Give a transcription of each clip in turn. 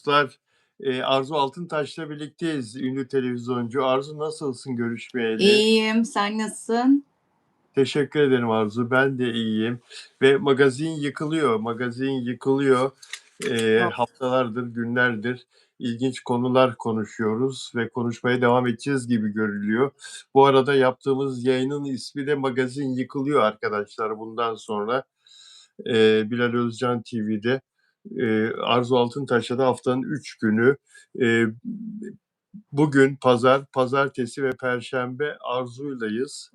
dostlar. Arzu Altıntaş'la birlikteyiz, ünlü televizyoncu. Arzu, nasılsın görüşmeyeli? İyiyim, sen nasılsın? Teşekkür ederim Arzu, ben de iyiyim. Ve magazin yıkılıyor, magazin yıkılıyor. Yok. Haftalardır, günlerdir ilginç konular konuşuyoruz ve konuşmaya devam edeceğiz gibi görülüyor. Bu arada yaptığımız yayının ismi de Magazin Yıkılıyor arkadaşlar bundan sonra. Bilal Özcan TV'de. Arzu Altıntaş'ta da haftanın 3 günü. Ee, Bugün pazar, pazartesi ve perşembe Arzu'ylayız.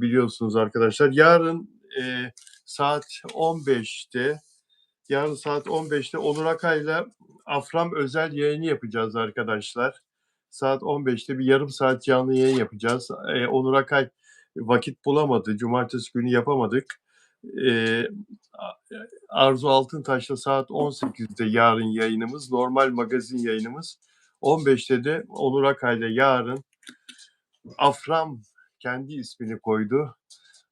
Biliyorsunuz arkadaşlar. Saat 15'te yarın saat 15'te Onur Akay'la Afram özel yayını yapacağız arkadaşlar. Saat 15'te bir yarım saat canlı yayın yapacağız. Onur Akay vakit bulamadı. Cumartesi günü yapamadık. Ee, Arzu Altıntaş'la saat 18'de yarın yayınımız. Normal magazin yayınımız. 15'te de Onur Akay'la yarın Afram kendi ismini koydu.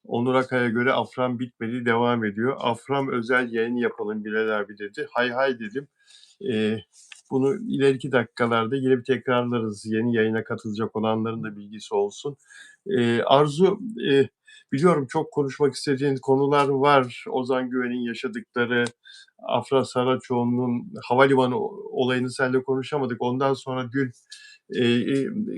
Onur Akay'a göre Afram bitmedi, devam ediyor. Afram özel yayın yapalım Bilal abi dedi. Hay hay dedim. Bunu ileriki dakikalarda yine bir tekrarlarız. Yeni yayına katılacak olanların da bilgisi olsun. Arzu, biliyorum çok konuşmak istediğin konular var. Ozan Güven'in yaşadıkları, Afra Saraçoğlu'nun havalimanı olayını seninle konuşamadık. Ondan sonra dün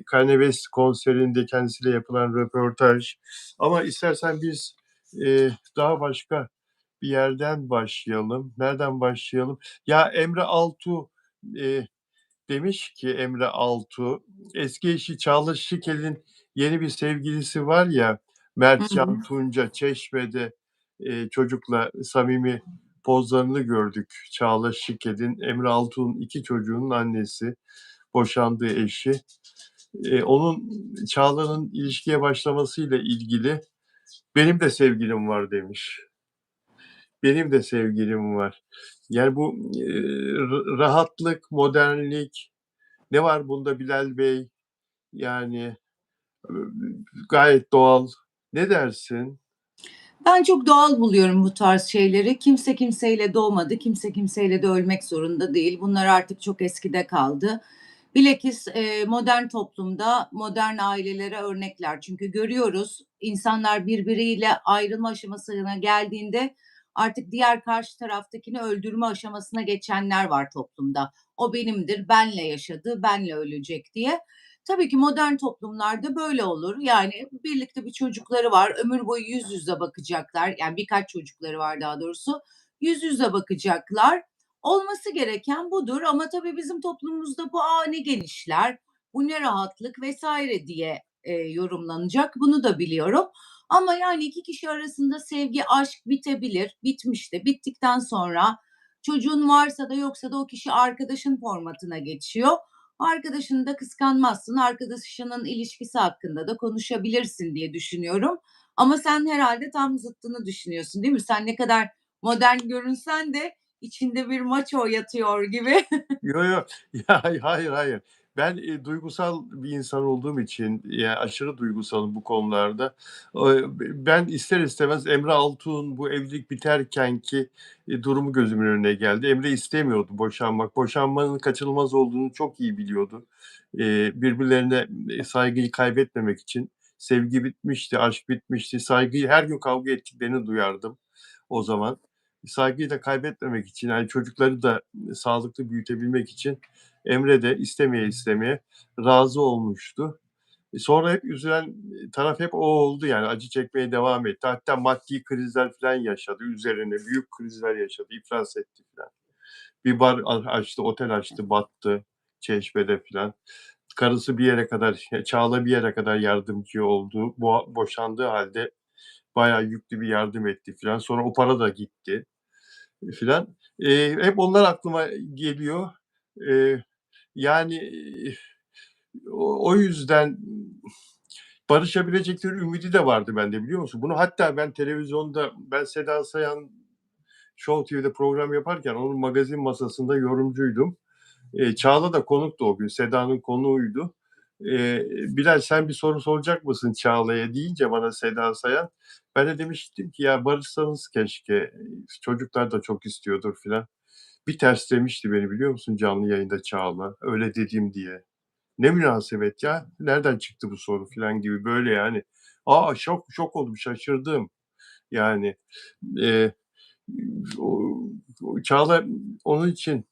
Kanye West konserinde kendisiyle yapılan röportaj. Ama istersen biz daha başka bir yerden başlayalım. Nereden başlayalım? Ya Emre Altuğ demiş ki Emre Altuğ, eski eşi Çağla Şikel'in yeni bir sevgilisi var ya, Hı hı. Mertcan Tunca, Çeşme'de çocukla samimi pozlarını gördük. Çağla Şikel'in, Emre Altuğ'un 2 çocuğunun annesi, boşandığı eşi. Onun Çağla'nın ilişkiye başlamasıyla ilgili benim de sevgilim var demiş. Benim de sevgilim var. Yani bu rahatlık, modernlik, ne var bunda Bilal Bey? Yani gayet doğal. Ne dersin? Ben çok doğal buluyorum bu tarz şeyleri. Kimse kimseyle doğmadı, kimse kimseyle de ölmek zorunda değil. Bunlar artık çok eskide kaldı. Bilakis modern toplumda modern ailelere örnekler. Çünkü görüyoruz insanlar birbiriyle ayrılma aşamasına geldiğinde artık diğer karşı taraftakini öldürme aşamasına geçenler var toplumda. O benimdir, benle yaşadı, benle ölecek diye. Tabii ki modern toplumlarda böyle olur. Yani birlikte bir çocukları var, ömür boyu yüz yüze bakacaklar. Yani birkaç çocukları var daha doğrusu. Yüz yüze bakacaklar. Olması gereken budur ama tabii bizim toplumumuzda bu ne genişler, bu ne rahatlık vesaire diye yorumlanacak. Bunu da biliyorum. Ama yani iki kişi arasında sevgi, aşk bitebilir. Bitmiş de. Bittikten sonra çocuğun varsa da yoksa da o kişi arkadaşın formatına geçiyor. Arkadaşını da kıskanmazsın. Arkadaşının ilişkisi hakkında da konuşabilirsin diye düşünüyorum. Ama sen herhalde tam zıttını düşünüyorsun değil mi? Sen ne kadar modern görünsen de içinde bir maço yatıyor gibi. Yo, yo. Ya, hayır, hayır. Ben, duygusal bir insan olduğum için, ya, aşırı duygusalım bu konularda. Ben ister istemez Emre Altuğ'un bu evlilik biterkenki, durumu gözümün önüne geldi. Emre istemiyordu boşanmak. Boşanmanın kaçınılmaz olduğunu çok iyi biliyordu. Birbirlerine, saygıyı kaybetmemek için. Sevgi bitmişti, aşk bitmişti. Saygıyı her gün kavga ettiklerini duyardım o zaman. Saygıyı da kaybetmemek için, yani çocukları da sağlıklı büyütebilmek için Emre de istemeye istemeye razı olmuştu. Sonra hep üzülen taraf hep o oldu, yani acı çekmeye devam etti. Hatta maddi krizler falan yaşadı üzerine, büyük krizler yaşadı, iflas etti falan. Bir bar açtı, otel açtı, battı Çeşme'de falan. Karısı bir yere kadar, Çağla bir yere kadar yardımcı oldu. Boşandığı halde bayağı yüklü bir yardım etti falan. Sonra o para da gitti filan. Hep onlar aklıma geliyor. Eee, yani, o yüzden barışabilecekleri ümidi de vardı bende, biliyor musun? Bunu hatta ben televizyonda, ben Seda Sayan Show TV'de program yaparken onun magazin masasında yorumcuydum. Çağla da konuktu o gün. Seda'nın konuğuydu. Bilal, sen bir soru soracak mısın Çağla'ya deyince bana Seda Sayan, ben de demiştim ki ya barışsanız keşke, çocuklar da çok istiyordur filan. Bir terslemişti beni biliyor musun canlı yayında Çağla, öyle dedim diye. "Ne münasebet ya, nereden çıktı bu soru?" filan gibi böyle yani. Şok oldum, şaşırdım yani. Eee, o Çağla onun için,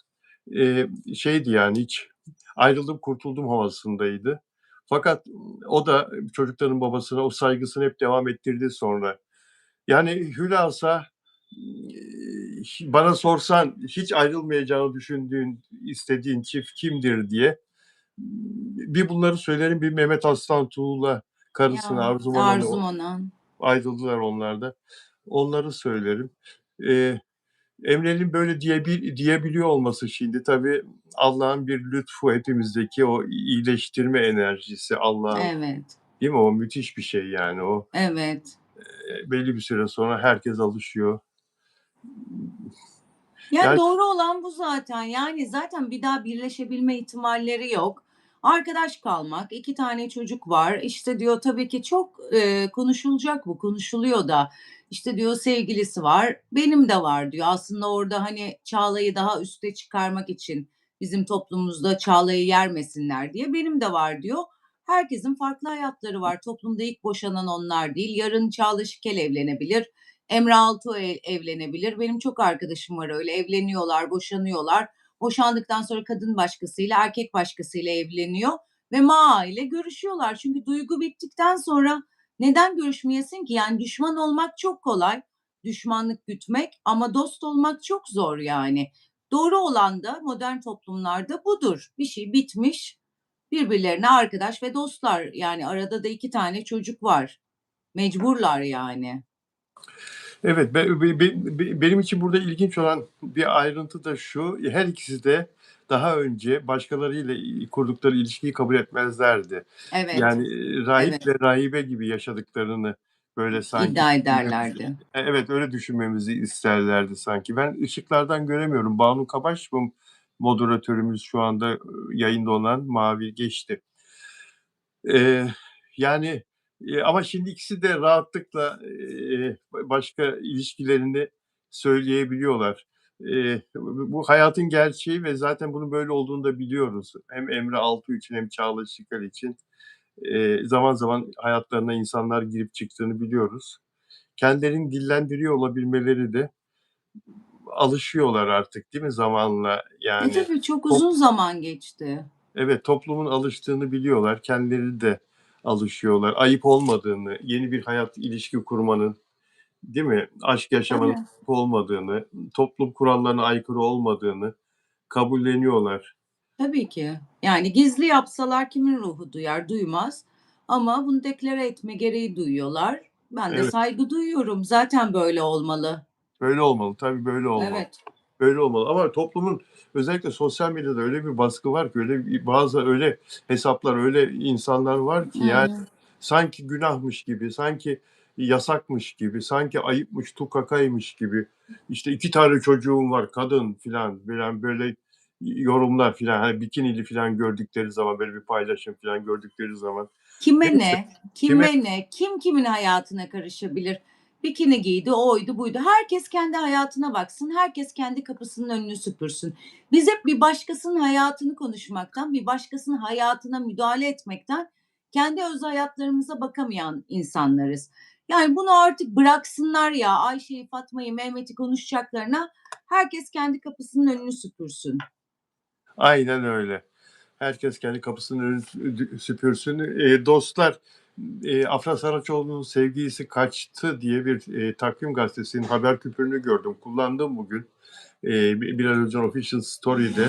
şeydi yani hiç ayrıldım kurtuldum havasındaydı. Fakat o da çocukların babasına o saygısını hep devam ettirdi sonra. Yani hülasa, bana sorsan hiç ayrılmayacağını düşündüğün, istediğin çift kimdir diye, bir bunları söylerim, bir Mehmet Aslan Tuğ'la karısını Ya, Arzu Manan'ı Arzu Manan. ayrıldılar onlar da. Onları söylerim. Eee, Emre'nin böyle diyebiliyor olması şimdi tabii Allah'ın bir lütfu hepimizdeki o iyileştirme enerjisi Allah'ın, Evet, değil mi? O müthiş bir şey yani o. evet. Belli bir süre sonra herkes alışıyor. Yani Yani doğru olan bu zaten. Yani zaten bir daha birleşebilme ihtimalleri yok. Arkadaş kalmak, 2 tane çocuk var. İşte diyor tabii ki çok, konuşulacak bu, konuşuluyor da. İşte diyor sevgilisi var, benim de var diyor. Aslında orada hani Çağla'yı daha üste çıkarmak için bizim toplumumuzda Çağla'yı yermesinler diye benim de var diyor. Herkesin farklı hayatları var. Toplumda ilk boşanan onlar değil. Yarın Çağla Şikel evlenebilir. Emre Altuğ evlenebilir. Benim çok arkadaşım var öyle. Evleniyorlar, boşanıyorlar. Boşandıktan sonra kadın başkasıyla, erkek başkasıyla evleniyor ve ile görüşüyorlar. Çünkü duygu bittikten sonra neden görüşmeyesin ki? Yani düşman olmak çok kolay, düşmanlık gütmek ama dost olmak çok zor yani. Doğru olan da modern toplumlarda budur. Bir şey bitmiş, birbirlerine arkadaş ve dostlar. Yani arada da 2 tane çocuk var. Mecburlar yani. evet, benim için burada ilginç olan bir ayrıntı da şu, her ikisi de daha önce başkalarıyla kurdukları ilişkiyi kabul etmezlerdi. Evet, Yani, evet. rahiple rahibe gibi yaşadıklarını böyle sanki İddia düşünmemizi ederlerdi. evet, öyle düşünmemizi isterlerdi sanki. Ben ışıklardan göremiyorum. Banu Kabaş bu moderatörümüz şu anda, yayında olan Mavi geçti. Eee, yani, ama şimdi ikisi de rahatlıkla, başka ilişkilerini söyleyebiliyorlar. Bu hayatın gerçeği ve zaten bunun böyle olduğunu da biliyoruz. Hem Emre Altuğ için hem Çağla Şikel için, zaman zaman hayatlarına insanlar girip çıktığını biliyoruz. Kendilerini dillendiriyor olabilmeleri de alışıyorlar artık değil mi zamanla? Yani Tabii çok top uzun zaman geçti. Evet, toplumun alıştığını biliyorlar. Kendileri de alışıyorlar. Ayıp olmadığını, yeni bir hayat, ilişki kurmanın, değil mi? Aşk yaşamanın Tabii. ayıp olmadığını, toplum kurallarına aykırı olmadığını kabulleniyorlar. Tabii ki. Yani gizli yapsalar kimin ruhu duyar? Duymaz. Ama bunu deklare etme gereği duyuyorlar. Ben de Evet, saygı duyuyorum. Zaten böyle olmalı. böyle olmalı. Tabii böyle olmalı. Evet. Böyle olmalı ama toplumun özellikle sosyal medyada öyle bir baskı var ki, bazı öyle hesaplar, öyle insanlar var ki yani Hıı. sanki günahmış gibi, sanki yasakmış gibi, sanki ayıpmış, tukakaymış gibi. İşte 2 tane çocuğum var, kadın filan böyle yorumlar filan, hani bikinili filan gördükleri zaman, böyle bir paylaşım filan gördükleri zaman. Kime Neyse, ne? kime Kime ne? Kim kimin hayatına karışabilir? Bikini giydi, oydu buydu. Herkes kendi hayatına baksın. Herkes kendi kapısının önünü süpürsün. Biz hep bir başkasının hayatını konuşmaktan, bir başkasının hayatına müdahale etmekten kendi öz hayatlarımıza bakamayan insanlarız. Yani bunu artık bıraksınlar ya. Ayşe'yi, Fatma'yı, Mehmet'i konuşacaklarına herkes kendi kapısının önünü süpürsün. Aynen öyle. Herkes kendi kapısının önünü süpürsün. Dostlar, Afra Saraçoğlu'nun Sevgilisi Kaçtı diye bir, takvim gazetesinin haber küpürünü gördüm. Kullandım bugün. Bilal Özcan Official Story'de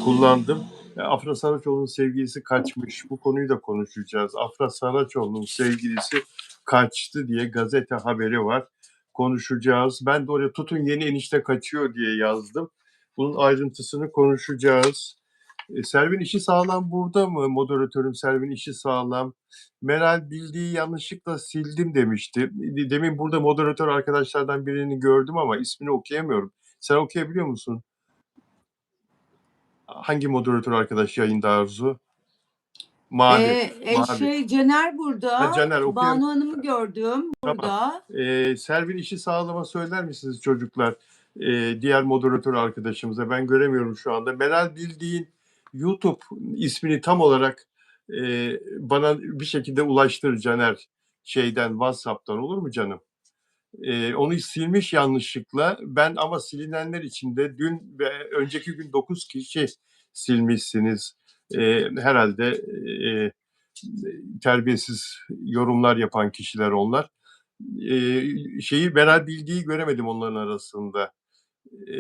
kullandım. Afra Saraçoğlu'nun sevgilisi kaçmış. Bu konuyu da konuşacağız. Afra Saraçoğlu'nun sevgilisi kaçtı diye gazete haberi var. Konuşacağız. Ben de oraya tutun yeni enişte kaçıyor diye yazdım. Bunun ayrıntısını konuşacağız. Selvin işi sağlam burada mı? Moderatörüm Selvin işi sağlam. Meral bildiği yanlışlıkla sildim demişti. Demin burada moderatör arkadaşlardan birini gördüm ama ismini okuyamıyorum. Sen okuyabiliyor musun? Hangi moderatör arkadaş yayında Arzu? Mavi. Mavi. Caner Ha, burada. Caner okuyam Banu Hanım'ı gördüm Tamam. burada. Selvin işi sağlama söyler misiniz çocuklar? diğer moderatör arkadaşımıza. Ben göremiyorum şu anda. Meral Bildiğin YouTube ismini tam olarak bana bir şekilde ulaştır Caner, şeyden, WhatsApp'tan, olur mu canım? Onu silmiş yanlışlıkla. Ben ama silinenler içinde dün ve önceki gün 9 kişi silmişsiniz. Herhalde terbiyesiz yorumlar yapan kişiler onlar. Şeyi, Meral Bildiği göremedim onların arasında.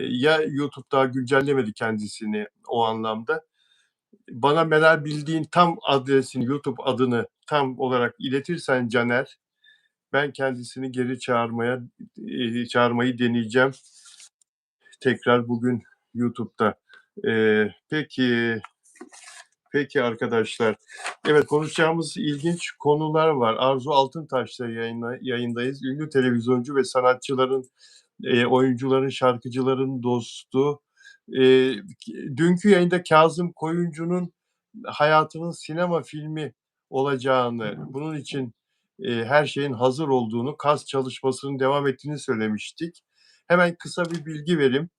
Ya YouTube daha güncellemedi kendisini o anlamda. Bana Meral Bildiğin tam adresini, YouTube adını tam olarak iletirsen Caner, ben kendisini geri çağırmayı deneyeceğim tekrar bugün YouTube'da. Peki, peki arkadaşlar. Evet, konuşacağımız ilginç konular var. Arzu Altıntaş'ta yayındayız. Ünlü televizyoncu ve sanatçıların, oyuncuların, şarkıcıların dostu. Dünkü yayında Kazım Koyuncu'nun hayatının sinema filmi olacağını, bunun için her şeyin hazır olduğunu, kas çalışmasının devam ettiğini söylemiştik. Hemen kısa bir bilgi vereyim.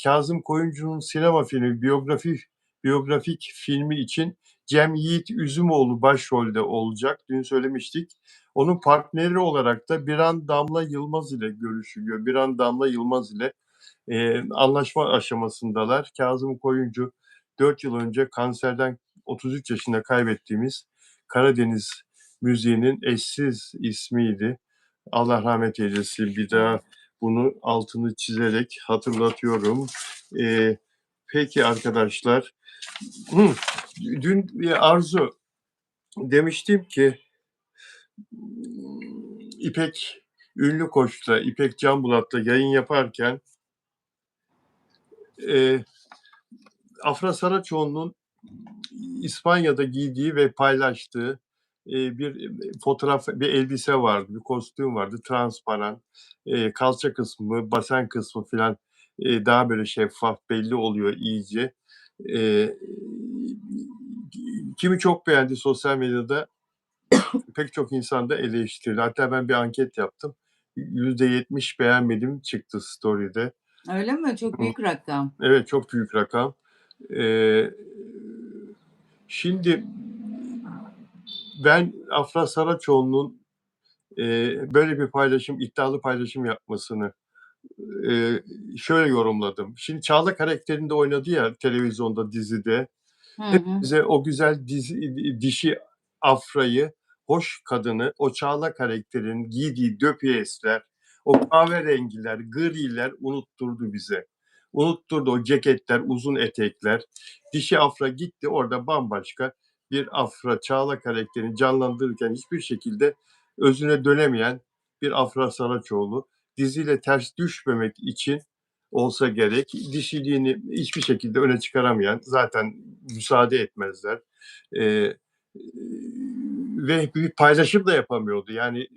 Kazım Koyuncu'nun sinema filmi, biyografik filmi için Cem Yiğit Üzümoğlu başrolde olacak. Dün söylemiştik. Onun partneri olarak da Biran Damla Yılmaz ile görüşülüyor. Biran Damla Yılmaz ile anlaşma aşamasındalar. Kazım Koyuncu 4 yıl önce kanserden 33 yaşında kaybettiğimiz Karadeniz müziğinin eşsiz ismiydi. Allah rahmet eylesin. Bir daha bunu altını çizerek hatırlatıyorum. Peki arkadaşlar, dün Arzu, demiştim ki İpek Ünlü Koç'la, İpek Canbulat'la yayın yaparken Afra Saraçoğlu'nun İspanya'da giydiği ve paylaştığı bir fotoğraf, bir elbise vardı, bir kostüm vardı, transparan, kalça kısmı, basen kısmı falan daha böyle şeffaf belli oluyor iyice. Kimi çok beğendi sosyal medyada, pek çok insan da eleştirdi. Hatta ben bir anket yaptım. %70 beğenmedim çıktı story'de. Öyle mi? Çok büyük rakam. Evet, çok büyük rakam. Ee, Şimdi ben Afra Saraçoğlu'nun böyle bir paylaşım, iddialı paylaşım yapmasını şöyle yorumladım. Şimdi Çağla karakterinde oynadı ya televizyonda, dizide. Hı hı. Bize o güzel dişi Afra'yı, hoş kadını, o Çağla karakterin giydiği döpiyesler, o kahverengiler, griler unutturdu bize. Unutturdu o ceketler, uzun etekler. Dişi Afra gitti, orada bambaşka bir Afra, Çağla karakterini canlandırırken hiçbir şekilde özüne dönemeyen bir Afra Saraçoğlu. Diziyle ters düşmemek için olsa gerek, dişiliğini hiçbir şekilde öne çıkaramayan, zaten müsaade etmezler. Ve bir paylaşım da yapamıyordu. Yani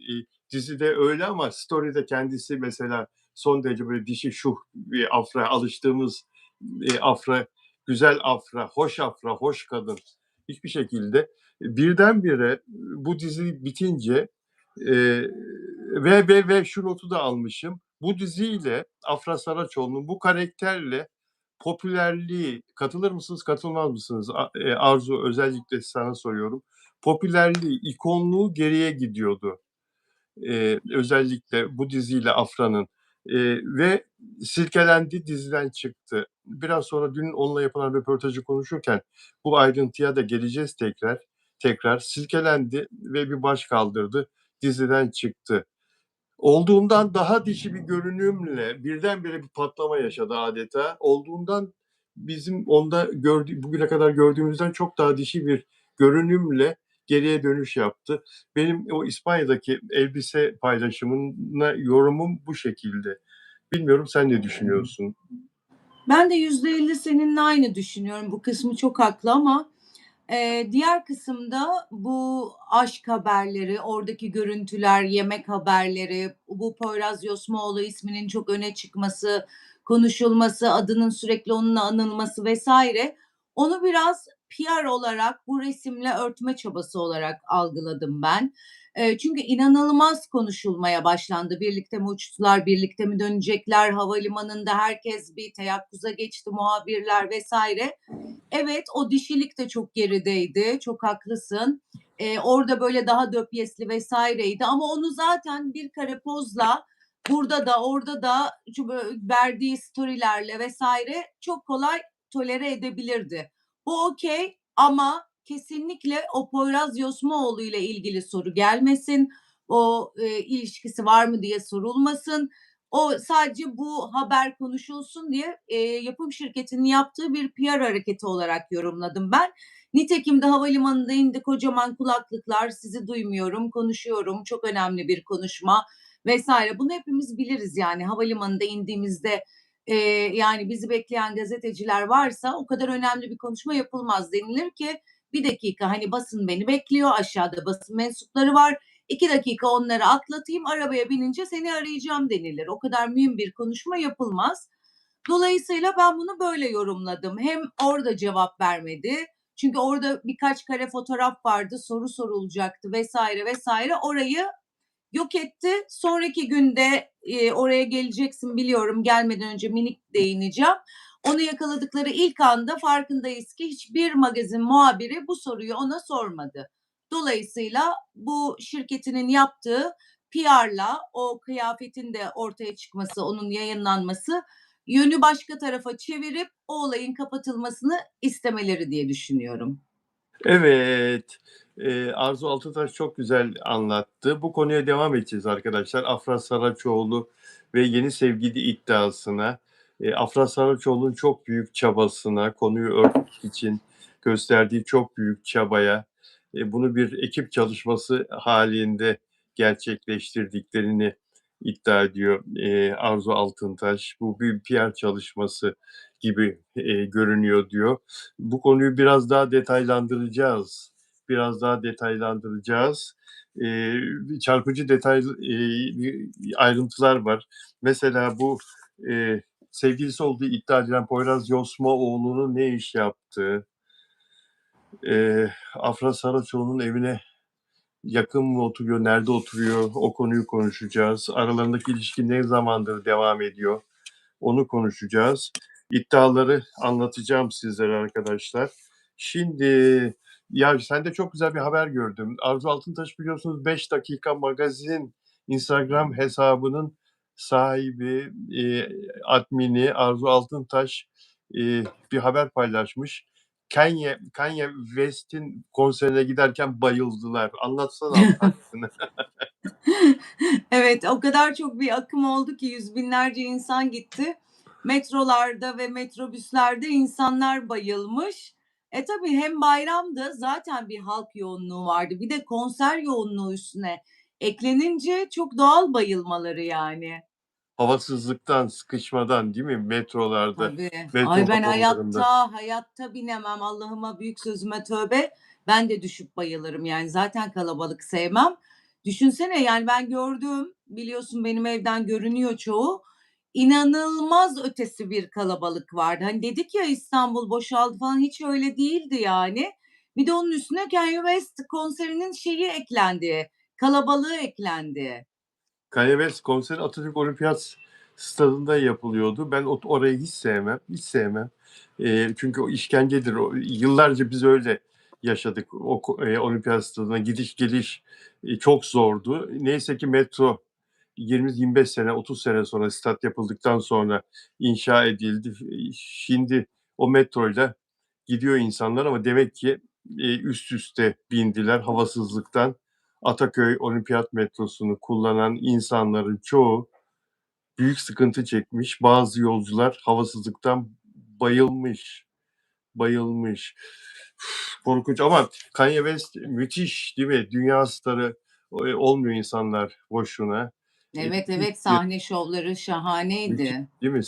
dizide öyle ama story'de kendisi mesela son derece böyle dişi şuh bir Afra, alıştığımız Afra, güzel Afra, hoş kadın. Hiçbir şekilde birdenbire bu dizi bitince e, ve şu notu da almışım. Bu diziyle Afra Saraçoğlu'nun bu karakterle popülerliği, katılır mısınız, katılmaz mısınız? Arzu, özellikle sana soruyorum. Popülerliği, ikonluğu geriye gidiyordu. Özellikle bu diziyle Afra'nın. Ve silkelendi, diziden çıktı. Biraz sonra dün onunla yapılan röportajı konuşurken bu ayrıntıya da geleceğiz tekrar. Silkelendi ve bir baş kaldırdı. Diziden çıktı. Olduğundan daha dişi bir görünümle birdenbire bir patlama yaşadı adeta. Olduğundan bizim onda bugüne kadar gördüğümüzden çok daha dişi bir görünümle geriye dönüş yaptı. Benim o İspanya'daki elbise paylaşımına yorumum bu şekilde. Bilmiyorum, sen ne düşünüyorsun? Ben de %50 seninle aynı düşünüyorum. Bu kısmı çok haklı ama diğer kısımda bu aşk haberleri, oradaki görüntüler, yemek haberleri, bu Poyraz Yosmaoğlu isminin çok öne çıkması, konuşulması, adının sürekli onunla anılması vesaire. Onu biraz PR olarak, bu resimle örtme çabası olarak algıladım ben. Çünkü inanılmaz konuşulmaya başlandı. Birlikte mi uçtular, birlikte mi dönecekler, havalimanında herkes bir teyakkuza geçti, muhabirler vesaire. Evet, o dişilik de çok gerideydi, çok haklısın. Orada böyle daha döpyesli vesaireydi ama onu zaten bir kare pozla burada da orada da verdiği storylerle vesaire çok kolay tolere edebilirdi. Bu okey ama kesinlikle o Poyraz Yosmaoğlu ile ilgili soru gelmesin. O ilişkisi var mı diye sorulmasın. O sadece bu haber konuşulsun diye yapım şirketinin yaptığı bir PR hareketi olarak yorumladım ben. Nitekim de havalimanında indi kocaman kulaklıklar, sizi duymuyorum, konuşuyorum, çok önemli bir konuşma vesaire. Bunu hepimiz biliriz yani havalimanında indiğimizde yani bizi bekleyen gazeteciler varsa o kadar önemli bir konuşma yapılmaz denilir ki bir dakika hani basın beni bekliyor, aşağıda basın mensupları var. 2 dakika onları atlatayım, arabaya binince seni arayacağım denilir. O kadar mühim bir konuşma yapılmaz. Dolayısıyla ben bunu böyle yorumladım. Hem orada cevap vermedi. Çünkü orada birkaç kare fotoğraf vardı, soru sorulacaktı vesaire vesaire. Orayı yok etti. Sonraki günde oraya geleceksin biliyorum. Gelmeden önce minik değineceğim. Onu yakaladıkları ilk anda farkındayız ki hiçbir magazin muhabiri bu soruyu ona sormadı. Dolayısıyla bu şirketinin yaptığı PR'la o kıyafetin de ortaya çıkması, onun yayınlanması yönü başka tarafa çevirip o olayın kapatılmasını istemeleri diye düşünüyorum. Evet, Arzu Altuntaş çok güzel anlattı. Bu konuya devam edeceğiz arkadaşlar. Afra Saraçoğlu ve yeni sevgili iddiasına, Afra Saraçoğlu'nun çok büyük çabasına, konuyu örtmek için gösterdiği çok büyük çabaya, bunu bir ekip çalışması halinde gerçekleştirdiklerini iddia ediyor Arzu Altuntaş. Bu bir PR çalışması gibi görünüyor diyor. Bu konuyu biraz daha detaylandıracağız. Biraz daha detaylandıracağız. Çarpıcı ayrıntılar var. Mesela bu sevgilisi olduğu iddia edilen Poyraz Yosmaoğlu'nun ne iş yaptığı, Afra Saraçoğlu'nun evine yakın mı oturuyor, nerede oturuyor, o konuyu konuşacağız. Aralarındaki ilişki ne zamandır devam ediyor? Onu konuşacağız. İddiaları anlatacağım sizlere arkadaşlar. Şimdi ya sen de çok güzel bir haber gördüm. Arzu Altıntaş biliyorsunuz 5 dakika magazin Instagram hesabının sahibi, admini Arzu Altıntaş bir haber paylaşmış. Kanye West'in konserine giderken bayıldılar. Anlatsana Allah aşkına. Evet, o kadar çok bir akım oldu ki yüz binlerce insan gitti. Metrolarda ve metrobüslerde insanlar bayılmış. Tabii hem bayramdı zaten bir halk yoğunluğu vardı. Bir de konser yoğunluğu üstüne eklenince çok doğal bayılmaları yani. Havasızlıktan, sıkışmadan değil mi? Metrolarda, Tabii. metro Ay ben vagonlarında. hayatta binemem. Allah'ıma büyük sözüme tövbe. Ben de düşüp bayılırım yani. Zaten kalabalık sevmem. Düşünsene yani ben gördüm. Biliyorsun benim evden görünüyor çoğu. İnanılmaz ötesi bir kalabalık vardı. Hani dedik ya İstanbul boşaldı falan hiç öyle değildi yani. Bir de onun üstüne Kanye West konserinin şeyi eklendi. Kalabalığı eklendi. Kanye West konseri Atatürk Olimpiyat Stadında yapılıyordu. Ben orayı hiç sevmem, hiç sevmem. Çünkü o işkencedir. Yıllarca biz öyle yaşadık. Olimpiyat Stadına gidiş geliş çok zordu. Neyse ki metro 20-25 sene, 30 sene sonra stat yapıldıktan sonra inşa edildi. Şimdi o metroyla gidiyor insanlar ama demek ki üst üste bindiler havasızlıktan. Ataköy Olimpiyat metrosunu kullanan insanların çoğu büyük sıkıntı çekmiş. Bazı yolcular havasızlıktan bayılmış. Bayılmış. Korkunç ama Kanye West müthiş değil mi? Dünya starı olmuyor insanlar boşuna. Evet Müthiş evet bir sahne şovları müthiş şahaneydi. değil mi?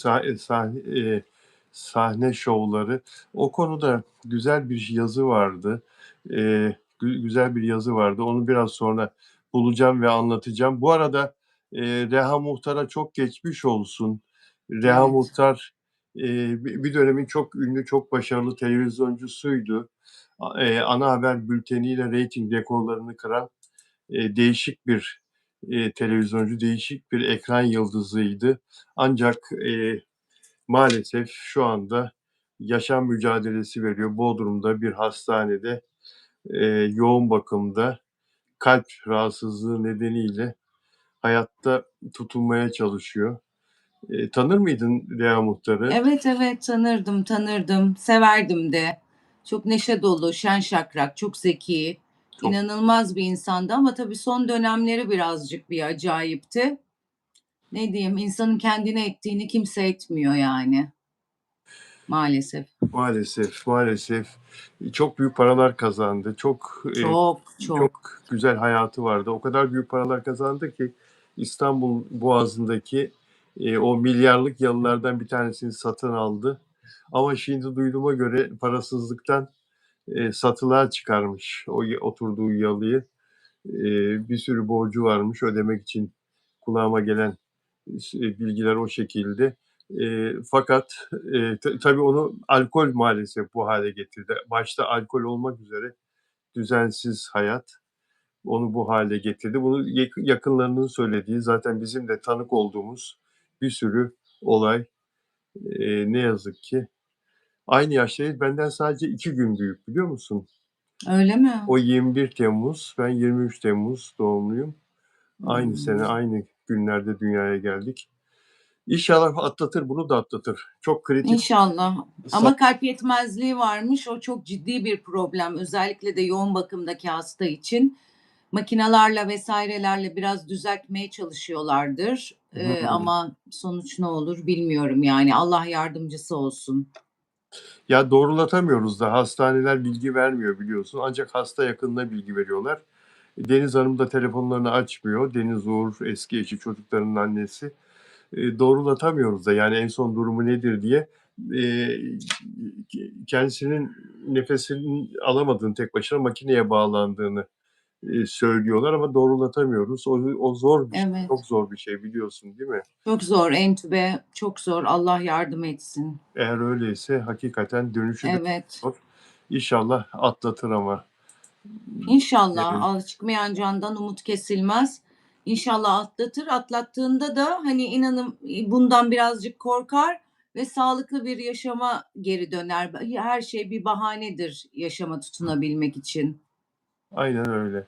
Sahne şovları. O konuda güzel bir yazı vardı. Güzel bir yazı vardı. Onu biraz sonra bulacağım ve anlatacağım. Bu arada Reha Muhtar'a çok geçmiş olsun. Reha Evet. Muhtar Bir dönemin çok ünlü, çok başarılı televizyoncusuydu. Ana haber bülteniyle reyting rekorlarını kıran, değişik bir, televizyoncu, değişik bir ekran yıldızıydı. Ancak, maalesef şu anda yaşam mücadelesi veriyor. Bodrum'da bir hastanede, yoğun bakımda kalp rahatsızlığı nedeniyle hayatta tutunmaya çalışıyor. Tanır mıydın Rea Muhtar'ı? Evet, evet, tanırdım, tanırdım. Severdim de. Çok neşe dolu, şen şakrak, çok zeki, Çok inanılmaz bir insandı ama tabii son dönemleri birazcık bir acayipti. Ne diyeyim, insanın kendine ettiğini kimse etmiyor yani maalesef. maalesef, maalesef çok büyük paralar kazandı. Çok, çok. Çok güzel hayatı vardı. O kadar büyük paralar kazandı ki İstanbul Boğazı'ndaki, o milyarlık yalılardan bir tanesini satın aldı. Ama şimdi duyduğuma göre parasızlıktan, satılığa çıkarmış oturduğu yalıyı. Bir sürü borcu varmış ödemek için. Kulağıma gelen bilgiler o şekilde. Fakat, tabii onu alkol maalesef bu hale getirdi. Başta alkol olmak üzere düzensiz hayat onu bu hale getirdi. Bunu yakınlarının söylediği, zaten bizim de tanık olduğumuz bir sürü olay. Ne yazık ki. Aynı yaştayız. Benden sadece 2 gün büyük, biliyor musun? Öyle mi? O 21 Temmuz, ben 23 Temmuz doğumluyum. Aynı sene, Hımm. aynı günlerde dünyaya geldik. İnşallah atlatır, bunu da atlatır. Çok kritik İnşallah. sa Ama kalp yetmezliği varmış. O çok ciddi bir problem. Özellikle de yoğun bakımdaki hasta için. Makinalarla vesairelerle biraz düzeltmeye çalışıyorlardır. Hımm. Ama sonuç ne olur bilmiyorum yani. Allah yardımcısı olsun. Ya, doğrulatamıyoruz da hastaneler bilgi vermiyor biliyorsun. Ancak hasta yakınına bilgi veriyorlar. Deniz Hanım da telefonlarını açmıyor. Deniz Uğur, eski eşi, çocuklarının annesi. Doğrulatamıyoruz da, yani en son durumu nedir diye. Eee, Kendisinin nefesini alamadığını, tek başına makineye bağlandığını, söylüyorlar ama doğrulatamıyoruz. O zor bir şey, çok Evet. zor bir şey biliyorsun değil mi? Çok zor entübe, çok zor. Allah yardım etsin. Eğer öyleyse hakikaten dönüşü de Evet. zor. İnşallah atlatır ama İnşallah. derim. Çıkmayan candan umut kesilmez. İnşallah atlatır. Atlattığında da hani inanın bundan birazcık korkar ve sağlıklı bir yaşama geri döner. Her şey bir bahanedir yaşama tutunabilmek için. Aynen öyle.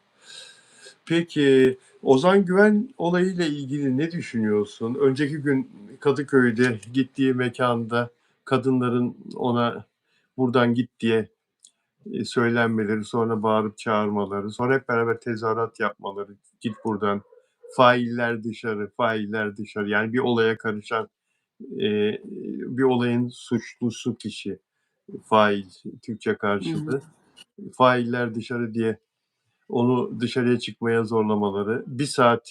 Peki, Ozan Güven olayıyla ilgili ne düşünüyorsun? Önceki gün Kadıköy'de gittiği mekânda kadınların ona "Buradan git." diye, söylenmeleri, sonra bağırıp çağırmaları, sonra hep beraber tezahürat yapmaları, "Git buradan, failler dışarı, failler dışarı." Yani bir olaya karışan, bir olayın suçlusu kişi, fail, Türkçe Hı hı. karşılığı. Failler dışarı diye onu dışarıya çıkmaya zorlamaları, bir saat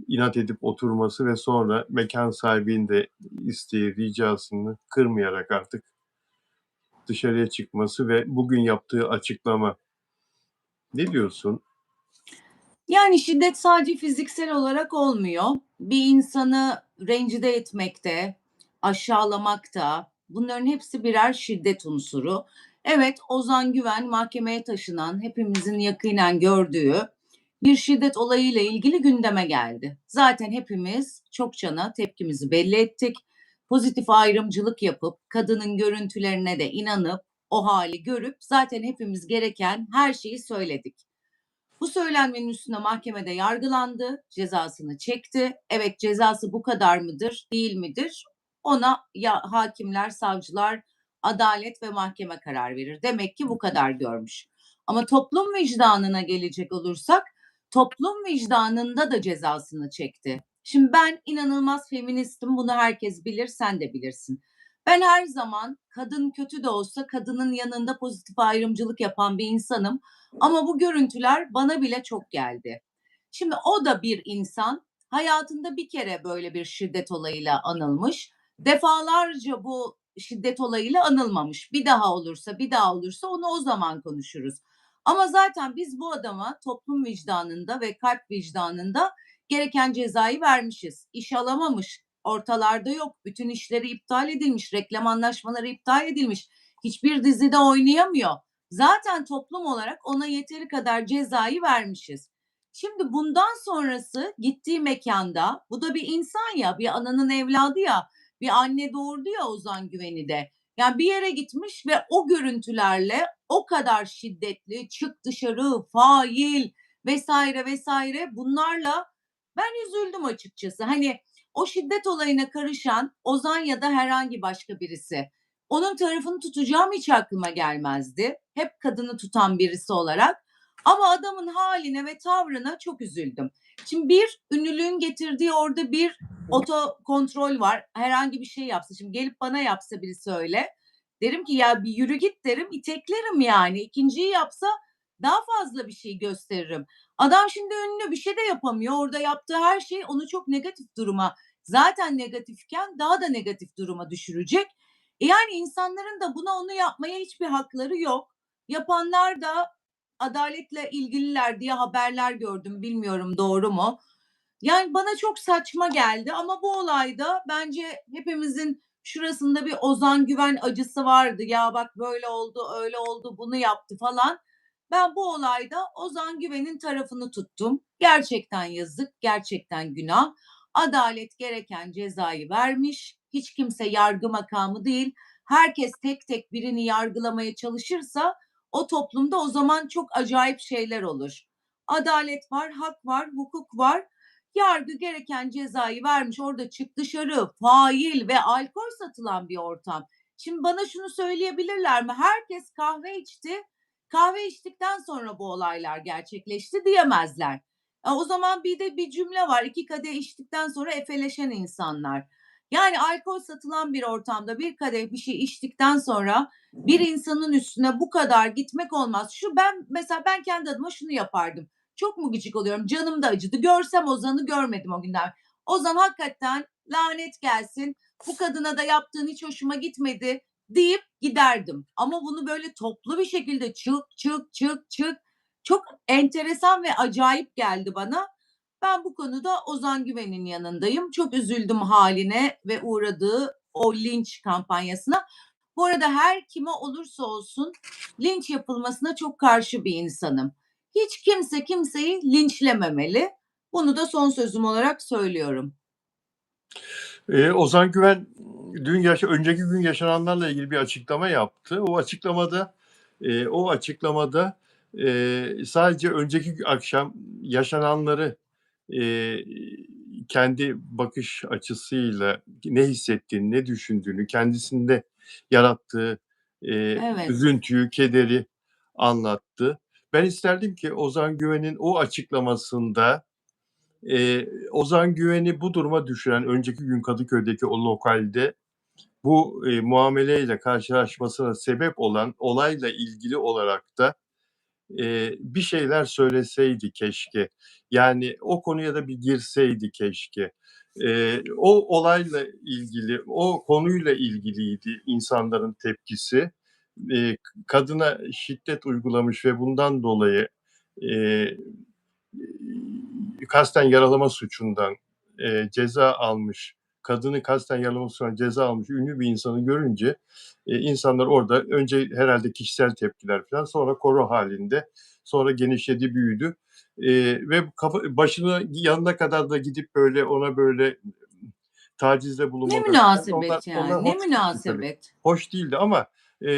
inat edip oturması ve sonra mekân sahibinin de isteği, ricasını kırmayarak artık dışarıya çıkması ve bugün yaptığı açıklama. Ne diyorsun? Yani şiddet sadece fiziksel olarak olmuyor. Bir insanı rencide etmekte, aşağılamakta, bunların hepsi birer şiddet unsuru. Evet, Ozan Güven mahkemeye taşınan, hepimizin yakinen gördüğü bir şiddet olayıyla ilgili gündeme geldi. Zaten hepimiz çokçana tepkimizi belli ettik. Pozitif ayrımcılık yapıp kadının görüntülerine de inanıp o hali görüp zaten hepimiz gereken her şeyi söyledik. Bu söylenmenin üstüne mahkemede yargılandı, cezasını çekti. Evet, cezası bu kadar mıdır, değil midir? Ona ya hakimler, savcılar, adalet ve mahkeme karar verir. Demek ki bu kadar görmüş. Ama toplum vicdanına gelecek olursak, toplum vicdanında da cezasını çekti. Şimdi ben inanılmaz feministim, bunu herkes bilir, sen de bilirsin. Ben her zaman kadın kötü de olsa kadının yanında pozitif ayrımcılık yapan bir insanım. Ama bu görüntüler bana bile çok geldi. Şimdi o da bir insan. Hayatında bir kere böyle bir şiddet olayıyla anılmış. Defalarca bu şiddet olayıyla anılmamış. Bir daha olursa, bir daha olursa onu o zaman konuşuruz. Ama zaten biz bu adama toplum vicdanında ve kalp vicdanında gereken cezayı vermişiz. İş alamamış, ortalarda yok. Bütün işleri iptal edilmiş, reklam anlaşmaları iptal edilmiş. Hiçbir dizide oynayamıyor. Zaten toplum olarak ona yeteri kadar cezayı vermişiz. Şimdi bundan sonrası gittiği mekanda, bu da bir insan ya, bir ananın evladı ya, bir anne doğurdu ya Ozan Güven'i de. Yani bir yere gitmiş ve o görüntülerle o kadar şiddetli, çık dışarı, fail vesaire vesaire, bunlarla ben üzüldüm açıkçası. Hani o şiddet olayına karışan Ozan ya da herhangi başka birisi, onun tarafını tutacağım hiç aklıma gelmezdi. Hep kadını tutan birisi olarak. Ama adamın haline ve tavrına çok üzüldüm. Şimdi bir, ünlülüğün getirdiği orada bir oto kontrol var. Herhangi bir şey yapsa, şimdi gelip bana yapsa birisi öyle, derim ki ya bir yürü git derim, iteklerim yani. İkinciyi yapsa daha fazla bir şey gösteririm. Adam şimdi ünlü, bir şey de yapamıyor. Orada yaptığı her şey onu çok negatif duruma, zaten negatifken daha da negatif duruma düşürecek. Yani insanların da buna onu yapmaya hiçbir hakları yok. Yapanlar da adaletle ilgililer diye haberler gördüm. Bilmiyorum doğru mu? Yani bana çok saçma geldi ama bu olayda bence hepimizin şurasında bir Ozan Güven acısı vardı. Ya bak böyle oldu, öyle oldu, bunu yaptı falan. Ben bu olayda Ozan Güven'in tarafını tuttum. Gerçekten yazık, gerçekten günah. Adalet gereken cezayı vermiş. Hiç kimse yargı makamı değil. Herkes tek tek birini yargılamaya çalışırsa o toplumda o zaman çok acayip şeyler olur. Adalet var, hak var, hukuk var. Yargı gereken cezayı vermiş. Orada çık dışarı, fail ve alkol satılan bir ortam. Şimdi bana şunu söyleyebilirler mi? Herkes kahve içti. Kahve içtikten sonra bu olaylar gerçekleşti diyemezler. O zaman bir de bir cümle var. 2 kadeh içtikten sonra efeleşen insanlar. Yani alkol satılan bir ortamda bir kadeh bir şey içtikten sonra bir insanın üstüne bu kadar gitmek olmaz. Mesela ben kendi adıma şunu yapardım. Çok mu gıcık oluyorum? Canım da acıdı. Görsem Ozan'ı, görmedim o günler. Ozan hakikaten lanet gelsin. Bu kadına da yaptığın hiç hoşuma gitmedi deyip giderdim. Ama bunu böyle toplu bir şekilde çık çık çık çık, çok enteresan ve acayip geldi bana. Ben bu konuda Ozan Güven'in yanındayım. Çok üzüldüm haline ve uğradığı o linç kampanyasına. Bu arada her kime olursa olsun linç yapılmasına çok karşı bir insanım. Hiç kimse kimseyi linçlememeli. Bunu da son sözüm olarak söylüyorum. Ozan Güven önceki gün yaşananlarla ilgili bir açıklama yaptı. O açıklamada sadece önceki akşam yaşananları kendi bakış açısıyla ne hissettiğini, ne düşündüğünü, kendisinde yarattığı Evet. üzüntüyü, kederi anlattı. Ben isterdim ki Ozan Güven'in o açıklamasında Ozan Güven'i bu duruma düşüren, önceki gün Kadıköy'deki o lokalde bu muameleyle karşılaşmasına sebep olan olayla ilgili olarak da bir şeyler söyleseydi keşke. Yani o konuya da bir girseydi keşke. O olayla ilgili, o konuyla ilgiliydi insanların tepkisi. Kadına şiddet uygulamış ve bundan dolayı kasten yaralama suçundan ceza almış, kadını kasten yaralama suçundan ceza almış ünlü bir insanı görünce insanlar orada önce herhalde kişisel tepkiler falan, sonra koro halinde, sonra genişledi, büyüdü. Ve başını yanına kadar da gidip böyle ona böyle tacizde Ne bulunmaları falan, münasebet onlar yani, ne hoş değildi tabii. münasebet. Hoş değildi ama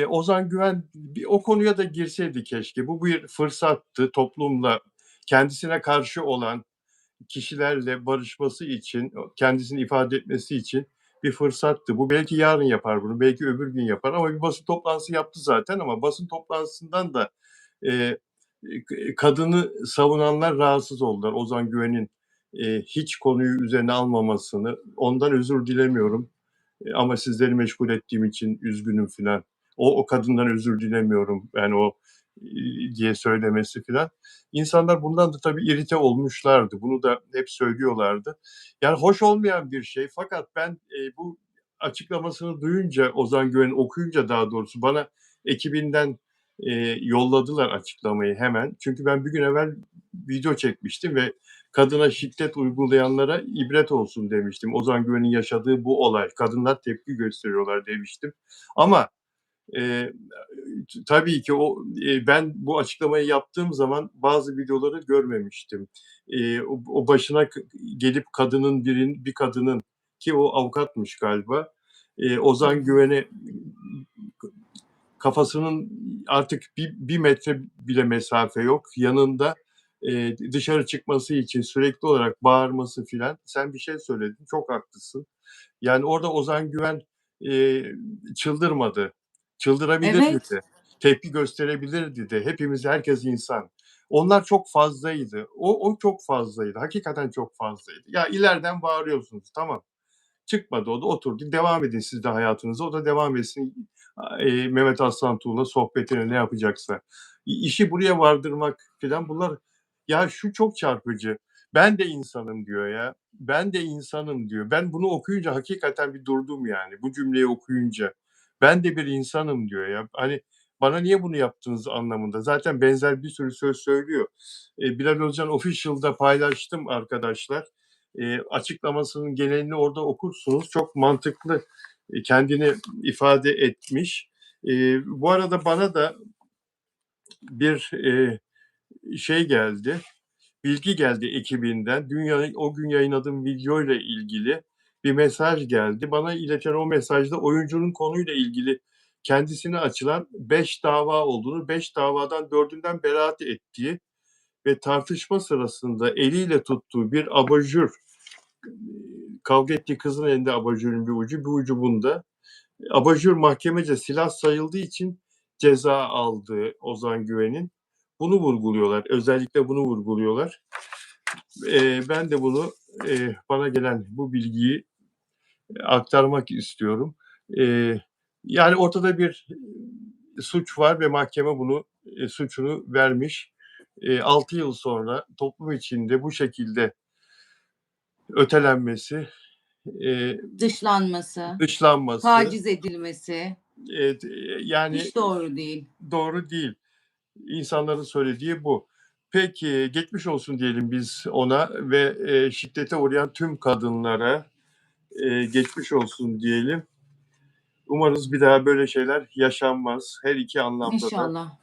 Ozan Güven o konuya da girseydi keşke. Bu bir fırsattı toplumla kendisine karşı olan kişilerle barışması için, kendisini ifade etmesi için bir fırsattı. Bu belki yarın yapar bunu, belki öbür gün yapar ama bir basın toplantısı yaptı zaten ama basın toplantısından da e, kadını savunanlar rahatsız oldular. Ozan Güven'in hiç konuyu üzerine almamasını. Ondan özür dilemiyorum ama sizleri meşgul ettiğim için üzgünüm filan. O kadından özür dilemiyorum yani diye söylemesi filan. İnsanlar bundan da tabii irite olmuşlardı. Bunu da hep söylüyorlardı. Yani hoş olmayan bir şey fakat ben bu açıklamasını duyunca, Ozan Güven'i okuyunca daha doğrusu bana ekibinden yolladılar açıklamayı hemen. Çünkü ben bir gün evvel video çekmiştim ve kadına şiddet uygulayanlara ibret olsun demiştim. Ozan Güven'in yaşadığı bu olay. Kadınlar tepki gösteriyorlar demiştim. Ama tabii ki ben bu açıklamayı yaptığım zaman bazı videoları görmemiştim. O başına gelip bir kadının ki o avukatmış galiba, Ozan Güven'e kafasının artık bir metre bile mesafe yok. Yanında dışarı çıkması için sürekli olarak bağırması filan. Sen bir şey söyledin, çok haklısın. Yani orada Ozan Güven çıldırmadı. Çıldırabilirdi Evet, de. Tepki gösterebilirdi de. Hepimiz, herkes insan. Onlar çok fazlaydı. O çok fazlaydı. Hakikaten çok fazlaydı. Ya ileriden bağırıyorsunuz. Tamam. Çıkmadı o da oturdu. Devam edin siz de hayatınıza. O da devam etsin. Mehmet Aslantuğ'la sohbetine ne yapacaksa. İşi buraya vardırmak falan bunlar ya şu çok çarpıcı. Ben de insanım diyor ya. Ben de insanım diyor. Ben bunu okuyunca hakikaten bir durdum yani. Bu cümleyi okuyunca. Ben de bir insanım diyor ya. Hani bana niye bunu yaptınız anlamında. Zaten benzer bir sürü söz söylüyor. Bilal Özcan Official'da paylaştım arkadaşlar. Açıklamasının genelini orada okursunuz. Çok mantıklı kendini ifade etmiş. Bu arada bana da bir şey geldi, bilgi geldi ekibinden. O gün yayınladığım videoyla ilgili bir mesaj geldi. Bana ileten o mesajda oyuncunun konuyla ilgili kendisine açılan 5 dava olduğunu, 5 davadan 4'ünden beraat ettiği ve tartışma sırasında eliyle tuttuğu bir abajur, kavga ettiği kızın elinde abajurun bir ucu bunda. Abajur mahkemece silah sayıldığı için ceza aldı Ozan Güven'in. Bunu vurguluyorlar. Özellikle bunu vurguluyorlar. Ben de bunu bana gelen bu bilgiyi aktarmak istiyorum. Yani ortada bir suç var ve mahkeme bunu suçunu vermiş. 6 yıl sonra toplum içinde bu şekilde ötelenmesi, dışlanması, dışlanması, taciz edilmesi e, yani hiç doğru değil. doğru değil. İnsanların söylediği bu. Peki geçmiş olsun diyelim biz ona ve şiddete uğrayan tüm kadınlara geçmiş olsun diyelim. Umarız bir daha böyle şeyler yaşanmaz. İnşallah.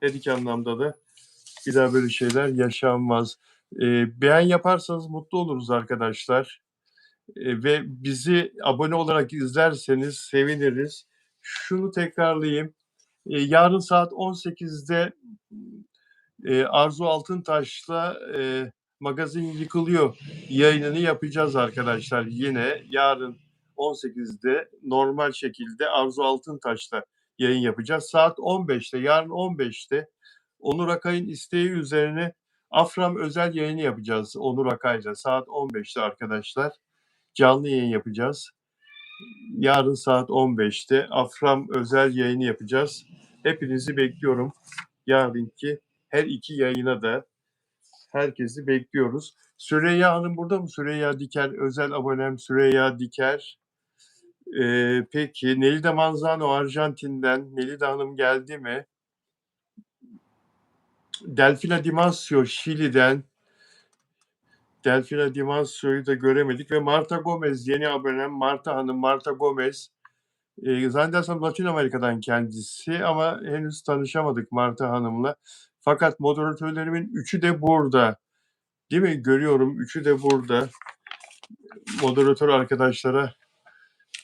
Her iki anlamda da bir daha böyle şeyler yaşanmaz. Beğen yaparsanız mutlu oluruz arkadaşlar. Ve bizi abone olarak izlerseniz seviniriz. Şunu tekrarlayayım. Yarın saat 18'de Arzu Altıntaş'la Magazin Yıkılıyor yayınını yapacağız arkadaşlar. Yine yarın 18'de normal şekilde Arzu Altıntaş'la yayın yapacağız. Saat 15'te, yarın 15'te Onur Akay'ın isteği üzerine Afram özel yayını yapacağız Onur Akay'la. Saat 15'te arkadaşlar canlı yayın yapacağız. Yarın saat 15'te Afram özel yayını yapacağız. Hepinizi bekliyorum. Yarınki her iki yayına da herkesi bekliyoruz. Süreyya Hanım burada mı? Süreyya Diker, özel abonem Süreyya Diker. Peki Nelida Manzano Arjantin'den. Nelida Hanım geldi mi? Delfina Dimasio Şili'den. Delfina Dimasio'yu da göremedik ve Marta Gomez yeni abonem Marta Hanım, Marta Gomez. Zannedersem Latin Amerika'dan kendisi ama henüz tanışamadık Marta Hanım'la. Fakat moderatörlerimin üçü de burada. Değil mi? Görüyorum. Üçü de burada. Moderatör arkadaşlara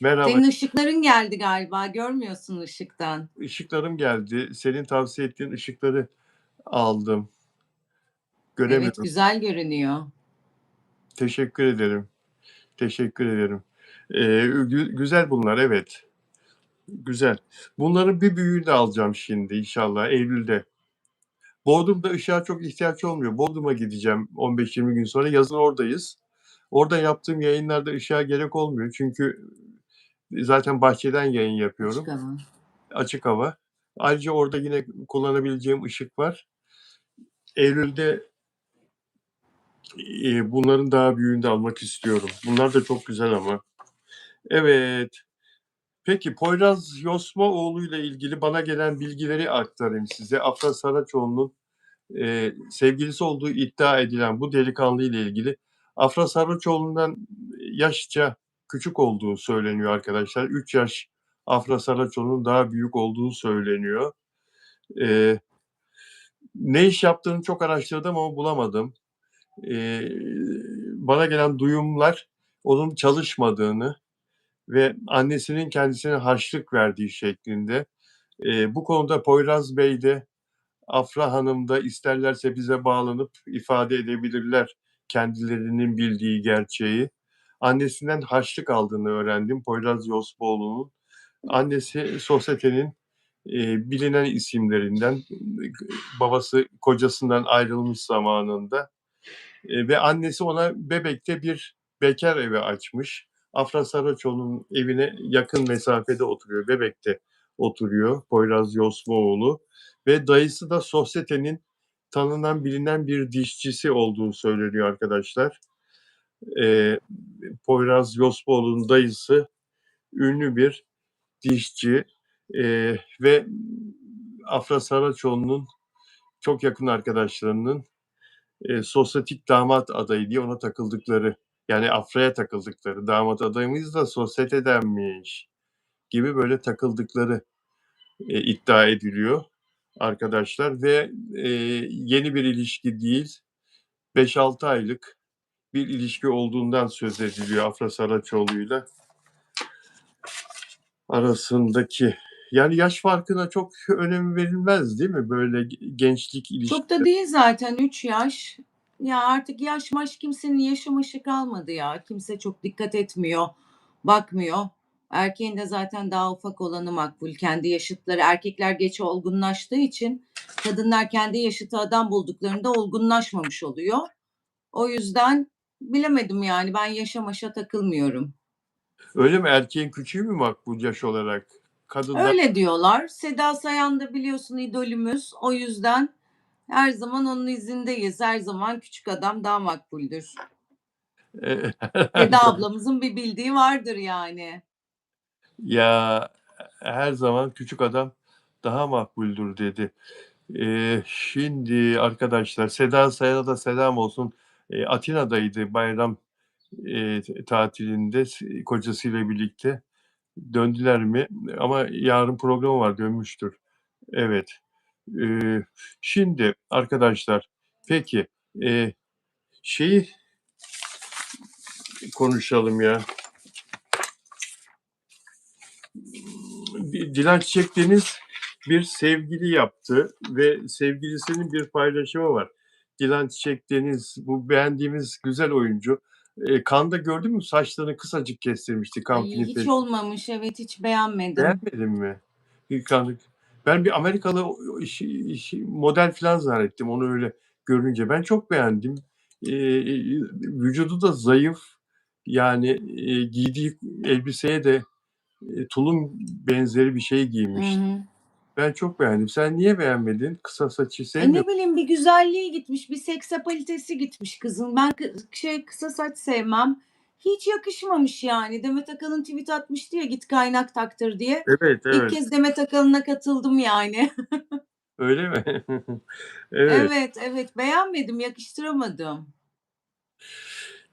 merhaba. Senin ışıkların geldi galiba. Görmüyorsun ışıktan. Işıklarım geldi. Senin tavsiye ettiğin ışıkları aldım. Evet, Göremiyorum. güzel görünüyor. Teşekkür ederim. Teşekkür ederim. Güzel bunlar, evet. Güzel. Bunların bir büyüğünü de alacağım şimdi inşallah Eylül'de. Bodrum'da ışığa çok ihtiyaç olmuyor. Bodrum'a gideceğim 15-20 gün sonra. Yazın oradayız. Orada yaptığım yayınlarda ışığa gerek olmuyor. Çünkü zaten bahçeden yayın yapıyorum. Açık hava. Açık hava. Ayrıca orada yine kullanabileceğim ışık var. Eylül'de bunların daha büyüğünü de almak istiyorum. Bunlar da çok güzel ama. Evet. Peki Poyraz Yosmaoğlu ile ilgili bana gelen bilgileri aktarayım size. Afra Saraçoğlu'nun sevgilisi olduğu iddia edilen bu delikanlı ile ilgili Afra Saraçoğlu'ndan yaşça küçük olduğu söyleniyor arkadaşlar. 3 yaş Afra Saraçoğlu'nun daha büyük olduğu söyleniyor. Ne iş yaptığını çok araştırdım ama bulamadım. Bana gelen duyumlar onun çalışmadığını ve annesinin kendisine harçlık verdiği şeklinde. Bu konuda Poyraz Bey de Afra Hanım da isterlerse bize bağlanıp ifade edebilirler kendilerinin bildiği gerçeği. Annesinden harçlık aldığını öğrendim Poyraz Yosboğlu'nun. Annesi sosyetenin bilinen isimlerinden, babası kocasından ayrılmış zamanında ve annesi ona Bebek'te bir bekar evi açmış. Afra Saraçoğlu'nun evine yakın mesafede oturuyor. Bebek'te oturuyor Poyraz Yosmoğlu ve dayısı da sosyetenin tanınan bilinen bir dişçisi olduğu söyleniyor arkadaşlar. Poyraz Yosmoğlu'nun dayısı ünlü bir dişçi ve Afra Saraçoğlu'nun çok yakın arkadaşlarının sosyetik damat adayı diye ona takıldıkları, yani Afra'ya takıldıkları, damat adayımız da sosyetedenmiş gibi böyle takıldıkları iddia ediliyor arkadaşlar ve yeni bir ilişki değil, 5-6 aylık bir ilişki olduğundan söz ediliyor Afra Saraçoğlu'yla arasındaki. Yani yaş farkına çok önem verilmez değil mi böyle gençlik ilişki? Çok da değil zaten 3 yaş. Ya artık yaş maş kimsenin yaşı maşı kalmadı ya. Kimse çok dikkat etmiyor, bakmıyor. Erkeğin de zaten daha ufak olanı makbul. Kendi yaşıtları erkekler geç olgunlaştığı için kadınlar kendi yaşıtı adam bulduklarında olgunlaşmamış oluyor. O yüzden bilemedim yani ben yaşa maşa takılmıyorum. Öyle mi? Erkeğin küçüğü mü makbul yaş olarak? Kadınlar Öyle diyorlar. Seda Sayan da biliyorsun idolümüz. O yüzden her zaman onun izindeyiz. Her zaman küçük adam daha makbuldür. her Seda zaman ablamızın bir bildiği vardır yani. ya her zaman küçük adam daha makbuldür dedi. Şimdi arkadaşlar Seda Sayan'a da selam olsun. Atina'daydı bayram tatilinde kocasıyla birlikte. Döndüler mi? Ama yarın programı var, dönmüştür. Evet. Ee, Şimdi arkadaşlar peki şeyi konuşalım ya. Dilan Çiçek Deniz bir sevgili yaptı ve sevgilisinin bir paylaşımı var. Dilan Çiçek Deniz, bu beğendiğimiz güzel oyuncu. Cannes'da gördün mü? Saçlarını kısacık kestirmişti Ay Cannes Film hiç Festivali. olmamış evet hiç beğenmedim. Beğenmedin mi? Ben bir Amerikalı model falan zannettim onu öyle görünce. Ben çok beğendim. Vücudu da zayıf. Yani giydiği elbiseye de tulum benzeri bir şey Hı giymişti. hı. Ben çok beğendim. Sen niye beğenmedin? Kısa saçı sevmiyor Ne bileyim bir güzelliği gitmiş, bir seksapalitesi gitmiş kızın. Ben kısa saç sevmem. Hiç yakışmamış yani. Demet Akalın tweet atmıştı ya git kaynak taktır diye. Evet, İlk evet. kez Demet Akalın'a katıldım yani. Öyle mi? Evet. Evet, evet beğenmedim, yakıştıramadım.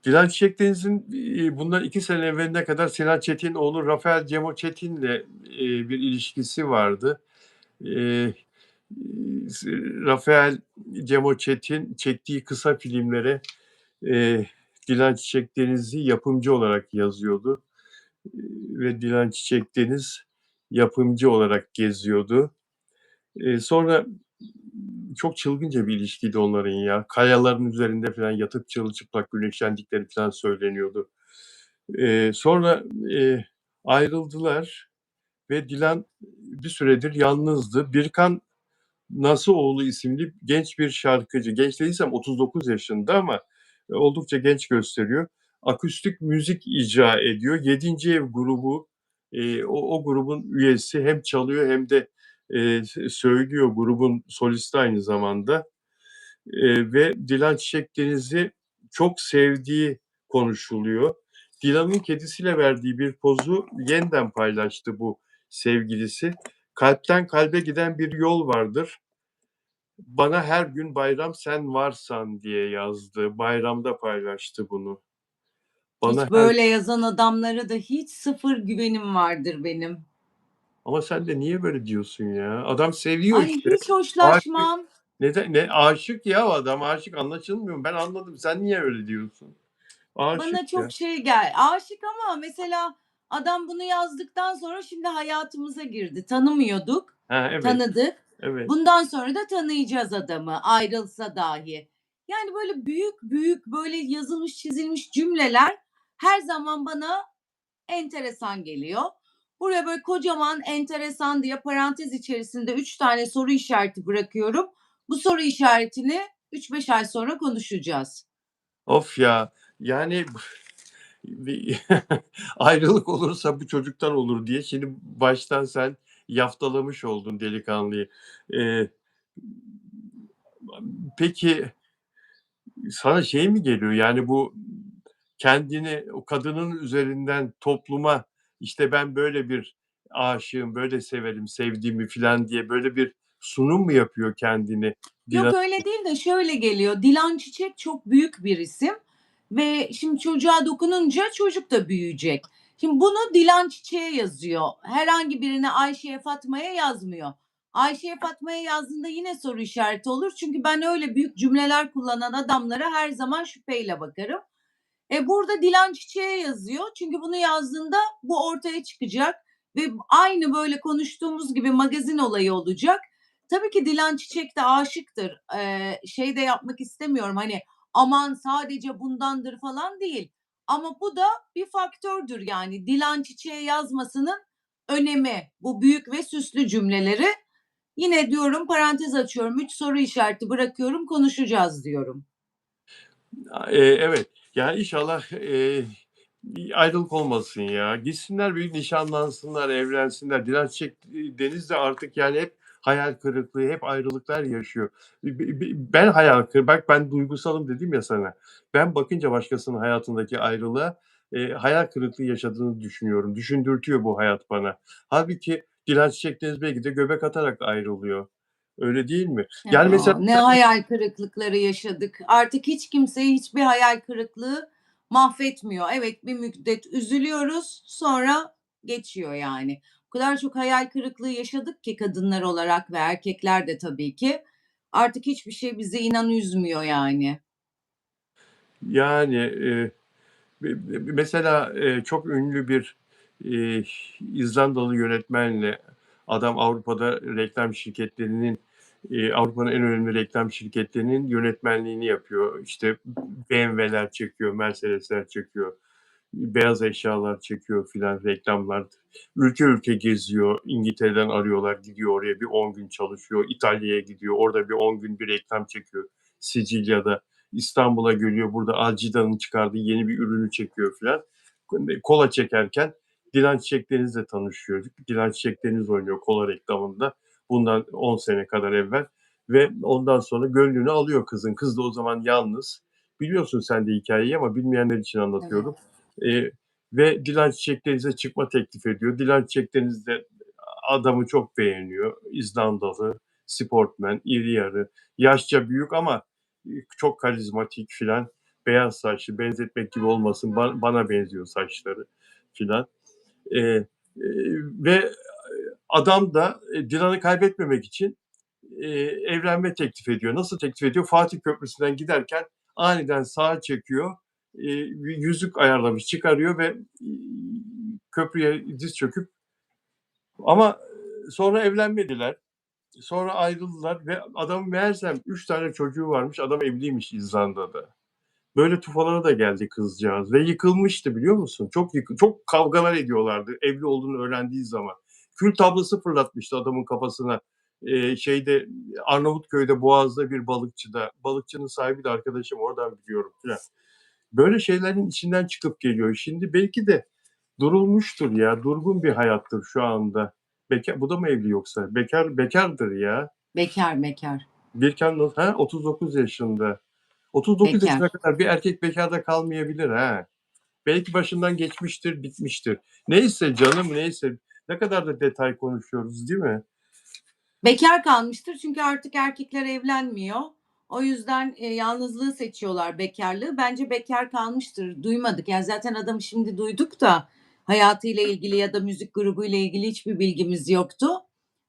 Dilan Çiçek Deniz'in bundan 2 sene evveline kadar Sinan Çetin oğlu Rafael Cemo Çetin'le bir ilişkisi vardı. Eee, Rafael Cemo Çetin çektiği kısa filmlere eee, Dilan Çiçek Deniz'i yapımcı olarak yazıyordu. Ve Dilan Çiçek Deniz yapımcı olarak geziyordu. Sonra çok çılgınca bir ilişkiydi onların ya. Kayaların üzerinde falan yatıp çırılçıplak güneşlendikleri falan söyleniyordu. Sonra ayrıldılar ve Dilan bir süredir yalnızdı. Birkan Nasıoğlu isimli genç bir şarkıcı. Genç değilsem 39 yaşında ama oldukça genç gösteriyor. Akustik müzik icra ediyor. Yedinci Ev grubu o grubun üyesi hem çalıyor hem de söylüyor. Grubun solisti aynı zamanda. Ve Dilan Çiçek Deniz'i çok sevdiği konuşuluyor. Dilan'ın kedisiyle verdiği bir pozu yeniden paylaştı bu sevgilisi. Kalpten kalbe giden bir yol vardır. Bana her gün bayram sen varsan diye yazdı. Bayramda paylaştı bunu. Bana Hiç her böyle yazan adamlara da hiç sıfır güvenim vardır benim. Ama sen de niye böyle diyorsun ya? Adam seviyor Ay işte. hiç Aşık. hoşlaşmam. Neden? Ne aşık ya o adam. Aşık anlaşılmıyor mu? Ben anladım. Sen niye öyle diyorsun? Aşık Bana ya. çok şey aşık ama mesela adam bunu yazdıktan sonra şimdi hayatımıza girdi. Tanımıyorduk, Ha, evet, tanıdık. evet. Bundan sonra da tanıyacağız adamı ayrılsa dahi. Yani böyle büyük büyük böyle yazılmış çizilmiş cümleler her zaman bana enteresan geliyor. Buraya böyle kocaman enteresan diye parantez içerisinde 3 tane soru işareti bırakıyorum. Bu soru işaretini 3-5 ay sonra konuşacağız. Of ya. Yani bir ayrılık olursa bu çocuktan olur diye şimdi baştan sen yaftalamış oldun delikanlıyı. Eee, peki sana şey mi geliyor? Yani bu kendini o kadının üzerinden topluma, işte, ben böyle bir aşığım, böyle severim sevdiğimi filan diye böyle bir sunum mu yapıyor kendini Dilan? Yok öyle değil de şöyle geliyor. Dilan Çiçek çok büyük bir isim ve şimdi çocuğa dokununca çocuk da büyüyecek. Şimdi bunu Dilan Çiçek'e yazıyor. Herhangi birine Ayşe'ye, Fatma'ya yazmıyor. Ayşe'ye, Fatma'ya yazdığında yine soru işareti olur. Çünkü ben öyle büyük cümleler kullanan adamlara her zaman şüpheyle bakarım. Burada Dilan Çiçek'e yazıyor. Çünkü bunu yazdığında bu ortaya çıkacak ve aynı böyle konuştuğumuz gibi magazin olayı olacak. Tabii ki Dilan Çiçek de aşıktır. Şey de yapmak istemiyorum hani aman sadece bundandır falan değil. Ama bu da bir faktördür yani Dilan Çiçek'e yazmasının önemi. Bu büyük ve süslü cümleleri yine diyorum parantez açıyorum. 3 soru işareti bırakıyorum konuşacağız diyorum. Evet. Ya, inşallah, bir ayrılık olmasın ya. Gitsinler, bir nişanlansınlar, evlensinler. Dilan Çiçek, Deniz de artık, yani, hep hayal kırıklığı, hep ayrılıklar yaşıyor. Ben hayal kırıklığı bak ben duygusalım dedim ya sana. Ben bakınca başkasının hayatındaki ayrılığa, hayal kırıklığı yaşadığını düşünüyorum. Düşündürtüyor bu hayat bana. Hâlbuki Dilan Çiçek Deniz belki de göbek atarak ayrılıyor. Öyle değil mi? Yani, mesela Ne hayal kırıklıkları yaşadık. Artık hiç kimseyi hiçbir hayal kırıklığı mahvetmiyor. Evet, bir müddet üzülüyoruz, sonra geçiyor yani. O kadar çok hayal kırıklığı yaşadık ki kadınlar olarak ve erkekler de tabii ki. Artık hiçbir şey bizi inan üzmüyor yani. Yani, mesela, çok ünlü bir, eee, İzlandalı yönetmenle adam Avrupa'da reklam şirketlerinin, Avrupa'nın en önemli reklam şirketlerinin yönetmenliğini yapıyor. İşte, BMW'ler çekiyor, Mercedes'ler çekiyor, beyaz eşyalar çekiyor filan, reklamlar. Ülke ülke geziyor. İngiltere'den arıyorlar, gidiyor oraya bir 10 gün çalışıyor. İtalya'ya gidiyor, orada bir 10 gün bir reklam çekiyor Sicilya'da. İstanbul'a geliyor, burada Alcida'nın çıkardığı yeni bir ürünü çekiyor filan. Kola çekerken Dilan Çiçek Deniz'le tanışıyor. Dilan Çiçek Deniz oynuyor kola reklamında. Bundan 10 sene kadar evvel ve ondan sonra gönlünü alıyor kızın. Kız da o zaman yalnız. Biliyorsun sen de hikayeyi ama bilmeyenler için Evet. anlatıyorum. Eee, ve Dilan Çiçek Deniz'e çıkma teklif ediyor. Dilan Çiçek Deniz de adamı çok beğeniyor. İzlandalı, sportman, iri yarı, yaşça büyük ama çok karizmatik filan. Beyaz saçlı, benzetmek gibi olmasın bana benziyor saçları filan. Eee, ve adam da Dilan'ı kaybetmemek için evlenme teklif ediyor. Nasıl teklif ediyor? Fatih Köprüsü'nden giderken aniden sağa çekiyor. Bir yüzük ayarlamış, çıkarıyor ve köprüye diz çöküp ama sonra evlenmediler. Sonra ayrıldılar ve adamın meğersem 3 tane çocuğu varmış. Adam evliymiş İzlanda'da. Böyle tufalara da geldi kızcağız ve yıkılmıştı biliyor musun? Çok kavgalar ediyorlardı evli olduğunu öğrendiği zaman. Kül tablası fırlatmıştı adamın kafasına. Şeyde Arnavutköy'de Boğaz'da bir balıkçıda. Balıkçının sahibi de arkadaşım oradan biliyorum filan. Böyle şeylerin içinden çıkıp geliyor. Şimdi belki de durulmuştur ya. Durgun bir hayattır şu anda. Bu da mı evli yoksa? Bekardır ya. Bekar, bekar, Birkan nasıl? Ha, 39 yaşında. 39 yaşına bekar. kadar bir erkek bekâr kalmayabilir ha. Belki başından geçmiştir, bitmiştir. Neyse canım, neyse. Ne kadar da detay konuşuyoruz, değil mi? Bekar kalmıştır çünkü artık erkekler evlenmiyor. O yüzden, yalnızlığı seçiyorlar, bekârlığı. Bence bekâr kalmıştır. Duymadık. Yani zaten adamı şimdi duyduk da hayatıyla ilgili ya da müzik grubuyla ilgili hiçbir bilgimiz yoktu.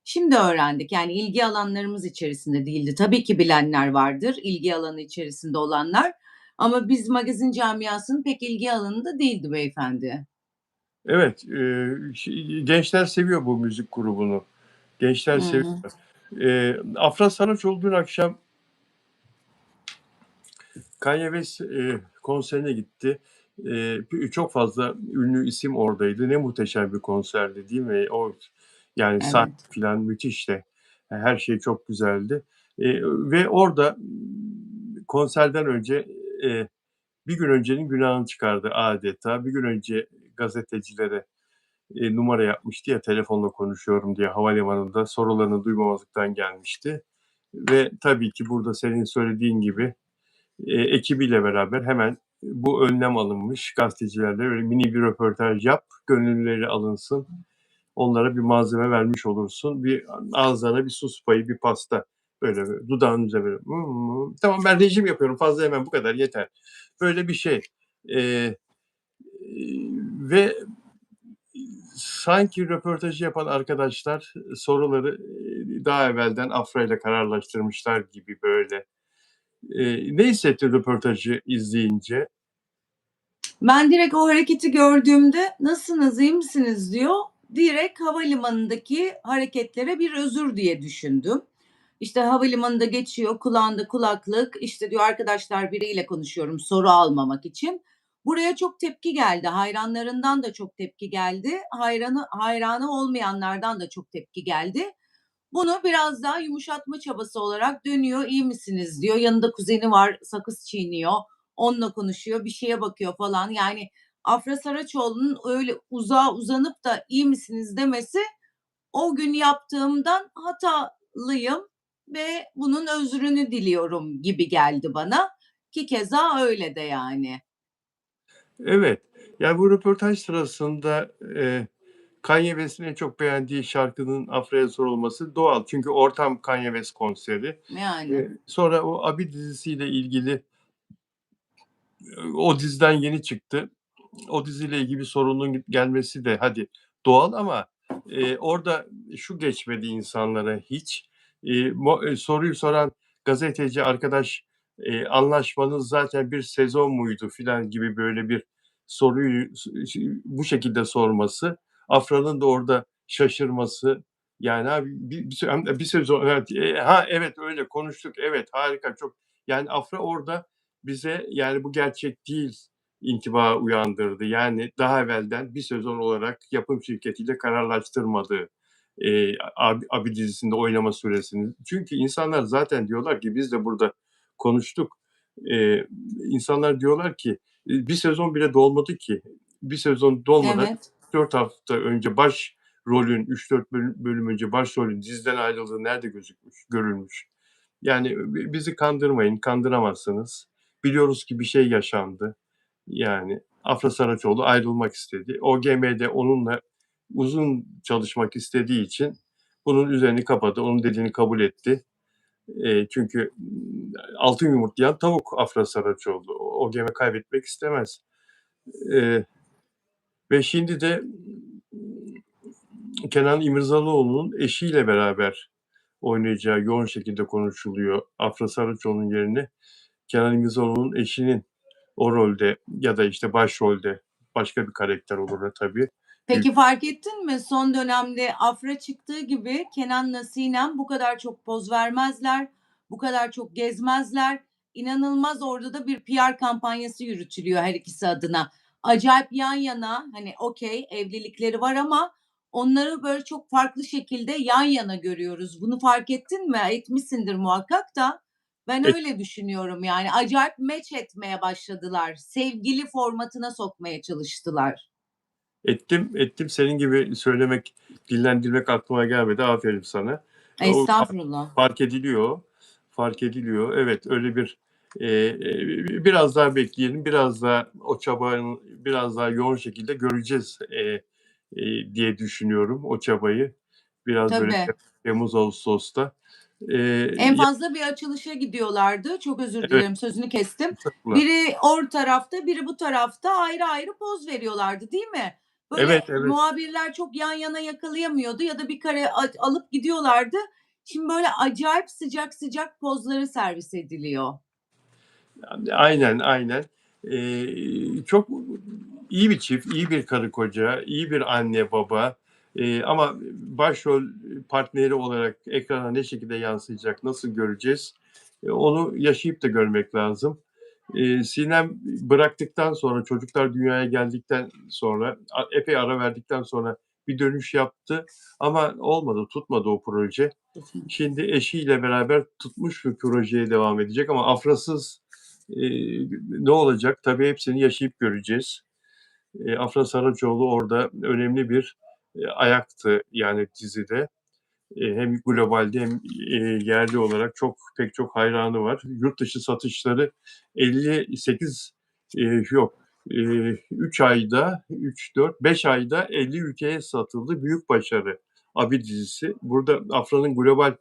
Şimdi öğrendik. Yani ilgi alanlarımız içerisinde değildi. Tabii ki bilenler vardır, ilgi alanı içerisinde olanlar ama biz magazin camiasının pek ilgi alanında değildi beyefendi. Evet, gençler seviyor bu müzik grubunu. Gençler Hı seviyor. hı. Afra Saraçoğlu dün akşam Kanye West konserine gitti. Çok fazla ünlü isim oradaydı. Ne muhteşem bir konserdi, değil mi? Yani sahne Evet. filan müthişti. Her şey çok güzeldi. Ve orada konserden önce bir gün öncenin günahını çıkardı adeta. Bir gün önce gazetecilere numara yapmıştı ya telefonla konuşuyorum diye havalimanında sorularını duymamazlıktan gelmişti. Ve tabii ki burada senin söylediğin gibi ekibiyle beraber hemen bu önlem alınmış. Gazetecilerle öyle mini bir röportaj yap, gönüllüleri alınsın. Onlara bir malzeme vermiş olursun. Bir ağızlarına bir sus payı, bir pasta. Böyle dudağın üzerine böyle. Tamam ben rejim yapıyorum. Fazla yemem bu kadar yeter. Böyle bir şey. Ee, ve sanki röportajı yapan arkadaşlar soruları daha evvelden Afra ile kararlaştırmışlar gibi böyle. Ne hissettin röportajı izleyince? Ben direkt o hareketi gördüğümde "Nasılsınız, iyi misiniz?" diyor. Direkt havalimanındaki hareketlere bir özür diye düşündüm. İşte havalimanında geçiyor, kulağında kulaklık, işte diyor arkadaşlar biriyle konuşuyorum soru almamak için. Buraya çok tepki geldi. Hayranlarından da çok tepki geldi. Hayranı olmayanlardan da çok tepki geldi. Bunu biraz daha yumuşatma çabası olarak dönüyor, iyi misiniz diyor. Yanında kuzeni var, sakız çiğniyor. Onunla konuşuyor, bir şeye bakıyor falan. Yani Afra Saraçoğlu'nun öyle uzağa uzanıp da iyi misiniz demesi o gün yaptığımdan hatalıyım ve bunun özrünü diliyorum gibi geldi bana ki keza öyle de yani. Evet. Yani bu röportaj sırasında Kanye West'in en çok beğendiği şarkının Afra'ya sorulması doğal. Çünkü ortam Kanye West konseri. Yani. Sonra o Abi dizisiyle ilgili o diziden yeni çıktı. O diziyle ilgili bir sorunun gelmesi de hadi doğal ama orada şu geçmedi insanlara hiç. Soruyu soran gazeteci arkadaş anlaşmanız zaten bir sezon muydu filan gibi böyle bir soruyu bu şekilde sorması. Afra'nın da orada şaşırması. Yani abi bir sezon evet, ha evet öyle konuştuk evet harika çok yani Afra orada bize yani bu gerçek değil intiba uyandırdı. Yani daha evvelden bir sezon olarak yapım şirketiyle kararlaştırmadığı Abi dizisinde oynama süresini. Çünkü insanlar zaten diyorlar ki biz de burada konuştuk. Eee, insanlar diyorlar ki bir sezon bile dolmadı ki. Bir sezon dolmadan Evet. 4 hafta önce başrolün 3-4 bölüm önce başrolün diziden ayrıldığı nerede gözükmüş, görülmüş? Yani bizi kandırmayın, kandıramazsınız. Biliyoruz ki bir şey yaşandı. Yani Afra Saraçoğlu ayrılmak istedi. OGM'de onunla uzun çalışmak istediği için bunun üzerini kapadı. Onun dediğini kabul etti. Çünkü altın yumurtlayan tavuk Afra Saraçoğlu. OGM kaybetmek istemez. Eee, ve şimdi de Kenan İmirzalıoğlu'nun eşiyle beraber oynayacağı yoğun şekilde konuşuluyor. Afra Saraçoğlu'nun yerine Kenan İmirzalıoğlu'nun eşinin o rolde ya da işte başrolde başka bir karakter olur da tabii. Peki fark ettin mi? Son dönemde Afra çıktığı gibi Kenan'la Sinem bu kadar çok poz vermezler, bu kadar çok gezmezler. İnanılmaz orada da bir PR kampanyası yürütülüyor her ikisi adına. Acayip yan yana hani okey evlilikleri var ama onları böyle çok farklı şekilde yan yana görüyoruz. Bunu fark ettin mi? Etmişsindir muhakkak da. Ben Et, öyle düşünüyorum yani. Acayip match etmeye başladılar. Sevgili formatına sokmaya çalıştılar. ettim. Senin gibi söylemek, dillendirmek aklıma gelmedi. Aferin sana. O Estağfurullah. fark ediliyor. Fark ediliyor. Evet, öyle bir biraz daha bekleyelim. Biraz daha o çabanın biraz daha yoğun şekilde göreceğiz diye düşünüyorum o çabayı. Biraz böyle Tabii. Temmuz Ağustos'ta. En Ya, fazla bir açılışa gidiyorlardı. Çok özür evet, dilerim, sözünü kestim. estağfurullah. Biri o tarafta, biri bu tarafta ayrı ayrı poz veriyorlardı, değil mi? Evet, Böyle evet. muhabirler çok yan yana yakalayamıyordu ya da bir kare alıp gidiyorlardı. Şimdi böyle acayip sıcak sıcak pozları servis ediliyor. Aynen, aynen. Çok iyi bir çift, iyi bir karı koca, iyi bir anne baba. Ama başrol partneri olarak ekrana ne şekilde yansıyacak, nasıl göreceğiz? Onu yaşayıp da görmek lazım. Sinem bıraktıktan sonra, çocuklar dünyaya geldikten sonra, epey ara verdikten sonra bir dönüş yaptı ama olmadı, tutmadı o proje. Şimdi eşiyle beraber tutmuş bir projeye devam edecek ama Afra'sız ne olacak? Tabii hepsini yaşayıp göreceğiz. Afra Saraçoğlu orada önemli bir ayaktı yani dizide. Hem globalde hem yerli olarak pek çok hayranı var. Yurt dışı satışları 58 yok 3 ayda 3 4 5 ayda 50 ülkeye satıldı. Büyük başarı. Abi dizisi. Burada Afra'nın global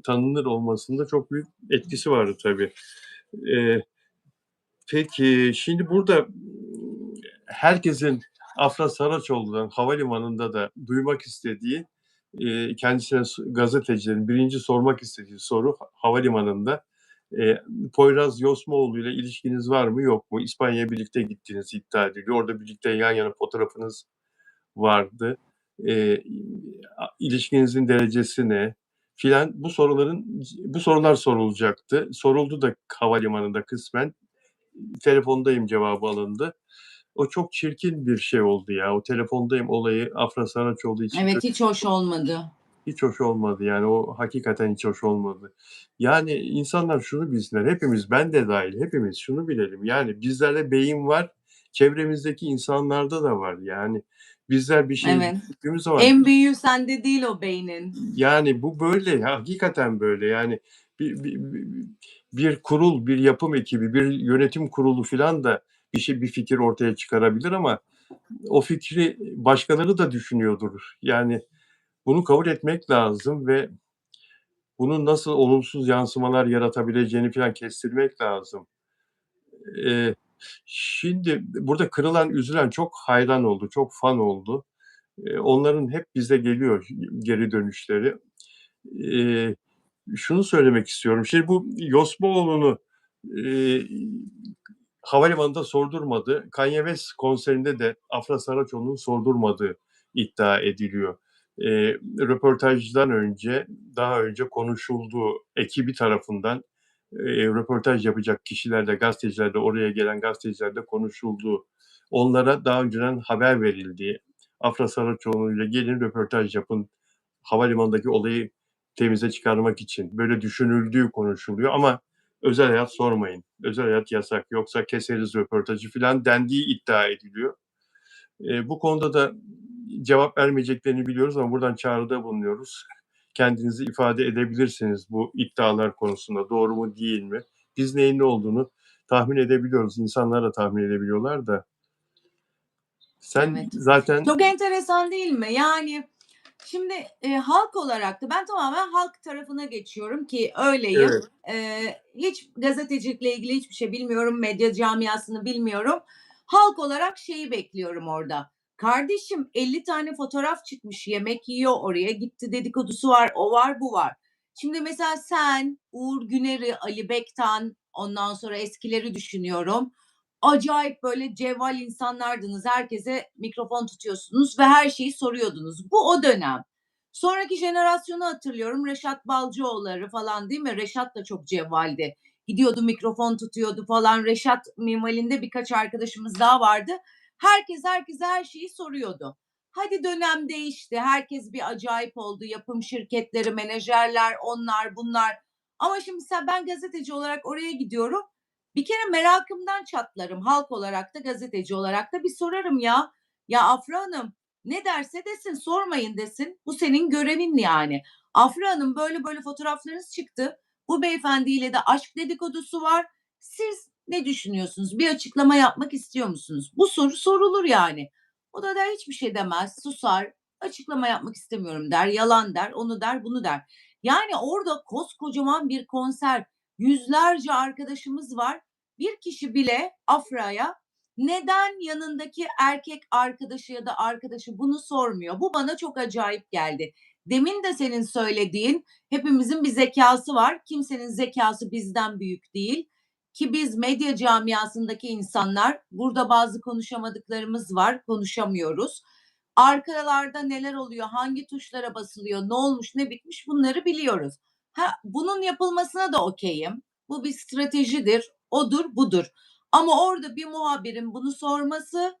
tanınır olmasında çok büyük etkisi vardı tabii. E, peki şimdi burada herkesin Afra Saraçoğlu'dan havalimanında da duymak istediği kendisine gazetecilerin birinci sormak istediği soru havalimanında Poyraz Yosmoğlu ile ilişkiniz var mı yok mu? İspanya'ya birlikte gittiğiniz iddia ediliyor. Orada birlikte yan yana fotoğrafınız vardı. E, ilişkinizin derecesi ne? Filan bu sorular sorulacaktı. Soruldu da havalimanında kısmen. Telefondayım cevabı alındı. O çok çirkin bir şey oldu ya. O telefondayım olayı Afra Saraçoğlu için Evet, hiç hoş olmadı. hiç hoş olmadı. Yani o hakikaten hiç hoş olmadı. Yani insanlar şunu bilsinler. Hepimiz, ben de dahil, hepimiz şunu bilelim. Yani bizlerde beyin var. Çevremizdeki insanlarda da var. Yani bizler bir şey Evet. düşündüğümüz zaman En büyüğü sende değil o beynin. yani bu böyle. Hakikaten böyle. Yani bir kurul, bir yapım ekibi, bir yönetim kurulu filan da bir fikir ortaya çıkarabilir ama o fikri başkaları da düşünüyordur. Yani bunu kabul etmek lazım ve bunun nasıl olumsuz yansımalar yaratabileceğini filan kestirmek lazım. Eee, şimdi burada kırılan, üzülen çok hayran oldu, çok fan oldu. Onların hep bize geliyor geri dönüşleri. Eee, şunu söylemek istiyorum. Şimdi bu Yosmoğlu'nu eee, havalimanında sordurmadı. Kanye West konserinde de Afra Saraçoğlu'nun sordurmadığı iddia ediliyor. Röportajdan önce, daha önce konuşulduğu ekibi tarafından röportaj yapacak kişilerle, gazetecilerle, oraya gelen gazetecilerle konuşulduğu, onlara daha önceden haber verildiği, Afra Saraçoğlu ile gelin röportaj yapın, havalimanındaki olayı temize çıkarmak için böyle düşünüldüğü konuşuluyor ama özel hayat sormayın. Özel hayat yasak. Yoksa keseriz röportajı filan dendiği iddia ediliyor. Bu konuda da cevap vermeyeceklerini biliyoruz ama buradan çağrıda bulunuyoruz. Kendinizi ifade edebilirsiniz bu iddialar konusunda. Doğru mu değil mi? Biz neyin ne olduğunu tahmin edebiliyoruz. İnsanlar da tahmin edebiliyorlar da. Sen Evet. zaten Çok enteresan değil mi? Yani şimdi halk olarak da ben tamamen halk tarafına geçiyorum ki öyleyim. evet, Hiç gazetecilikle ilgili hiçbir şey bilmiyorum. Medya camiasını bilmiyorum. Halk olarak şeyi bekliyorum orada. Kardeşim 50 tane fotoğraf çıkmış yemek yiyor oraya gitti dedikodusu var o var bu var. Şimdi mesela sen Uğur Güner'i, Ali Bektan ondan sonra eskileri düşünüyorum. Acayip böyle cevval insanlardınız. Herkese mikrofon tutuyorsunuz ve her şeyi soruyordunuz. Bu o dönem. Sonraki jenerasyonu hatırlıyorum. Reşat Balcıoğulları falan değil mi? Reşat da çok cevvaldi. Gidiyordu mikrofon tutuyordu falan. Reşat minvalinde birkaç arkadaşımız daha vardı. Herkes herkese her şeyi soruyordu. Hadi dönem değişti. Herkes bir acayip oldu. Yapım şirketleri, menajerler, onlar bunlar. Ama şimdi mesela ben gazeteci olarak oraya gidiyorum. Bir kere merakımdan çatlarım. Halk olarak da gazeteci olarak da bir sorarım ya. Ya Afra Hanım ne derse desin sormayın desin. Bu senin görevin yani. Afra Hanım böyle böyle fotoğraflarınız çıktı. Bu beyefendiyle de aşk dedikodusu var. Siz ne düşünüyorsunuz? Bir açıklama yapmak istiyor musunuz? Bu soru sorulur yani. O da hiçbir şey demez, susar. açıklama yapmak istemiyorum der, yalan der, onu der, bunu der. Yani orada koskocaman bir konser, yüzlerce arkadaşımız var. Bir kişi bile Afra'ya neden yanındaki erkek arkadaşı ya da arkadaşı bunu sormuyor. Bu bana çok acayip geldi. Demin de senin söylediğin, hepimizin bir zekası var. Kimsenin zekası bizden büyük değil. Ki biz medya camiasındaki insanlar, burada bazı konuşamadıklarımız var, konuşamıyoruz. Arkalarda neler oluyor, hangi tuşlara basılıyor, ne olmuş, ne bitmiş bunları biliyoruz. Bunun yapılmasına da okeyim. Bu bir stratejidir, odur, budur. Ama orada bir muhabirin bunu sorması,